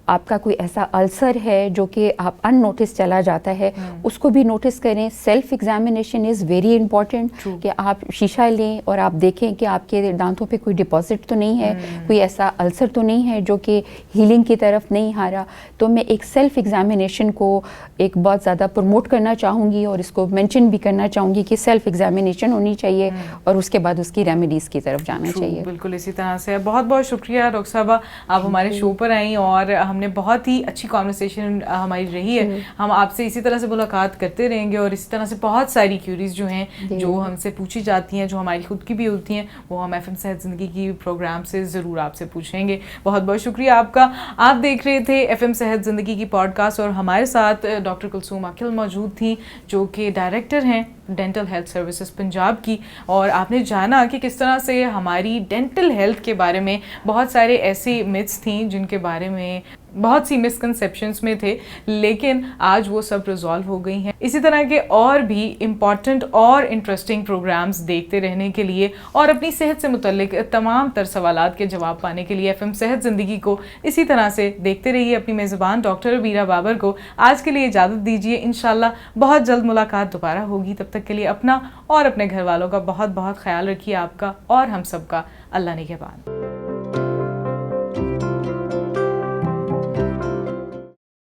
آپ کا کوئی ایسا السر ہے جو کہ آپ ان نوٹس چلا جاتا ہے, اس کو بھی نوٹس کریں. Self examination is very important کہ آپ شیشہ لیں اور آپ دیکھیں کہ آپ کے دانتوں پہ کوئی ڈپازٹ تو نہیں ہے, کوئی ایسا السر تو نہیں ہے جو کہ ہیلنگ کی طرف نہیں آ رہا. تو میں ایک سیلف ایگزامینیشن کو ایک بہت زیادہ پروموٹ کرنا چاہوں گی اور اس کو مینشن بھی کرنا چاہوں گی کہ سیلف ایگزامینیشن ہونی چاہیے اور اس کے بعد اس کی ریمیڈیز کی طرف جانا چاہیے. بالکل اسی طرح سے. بہت بہت شکریہ ڈاکٹر صاحبہ, آپ ہمارے شو پر آئیں اور ہم نے بہت ہی اچھی کانورسیشن ہماری رہی ہے. ہم آپ سے اسی طرح سے ملاقات کرتے رہیں گے اور اسی طرح سے بہت ساری کیوریز جو ہیں جو ہم سے پوچھی جاتی ہیں, جو ہماری خود کی بھی ہوتی ہیں, وہ ہم ایف ایم صحت زندگی کی پروگرام سے ضرور آپ سے پوچھیں گے. بہت بہت شکریہ آپ کا. آپ دیکھ رہے تھے ایف ایم صحت زندگی کی پوڈ کاسٹ اور ہمارے ساتھ ڈاکٹر کلثوم عاقل موجود تھیں جو کہ ڈائریکٹر ہیں ڈینٹل ہیلتھ سروسز پنجاب کی, اور آپ نے جانا کہ کس طرح سے ہماری ڈینٹل ہیلتھ کے بارے میں بہت سارے ایسی متس تھیں جن کے بارے میں بہت سی مسکنسیپشنس میں تھے, لیکن آج وہ سب ریزالو ہو گئی ہیں. اسی طرح کے اور بھی امپورٹنٹ اور انٹرسٹنگ پروگرامز دیکھتے رہنے کے لیے اور اپنی صحت سے متعلق تمام تر سوالات کے جواب پانے کے لیے ایف ایم صحت زندگی کو اسی طرح سے دیکھتے رہیے. اپنی میزبان ڈاکٹر عبیرہ بابر کو آج کے لیے اجازت دیجیے. انشاءاللہ بہت جلد ملاقات دوبارہ ہوگی. تب تک کے لیے اپنا اور اپنے گھر والوں کا بہت بہت خیال رکھیے. آپ کا اور ہم سب کا اللہ نگہبان.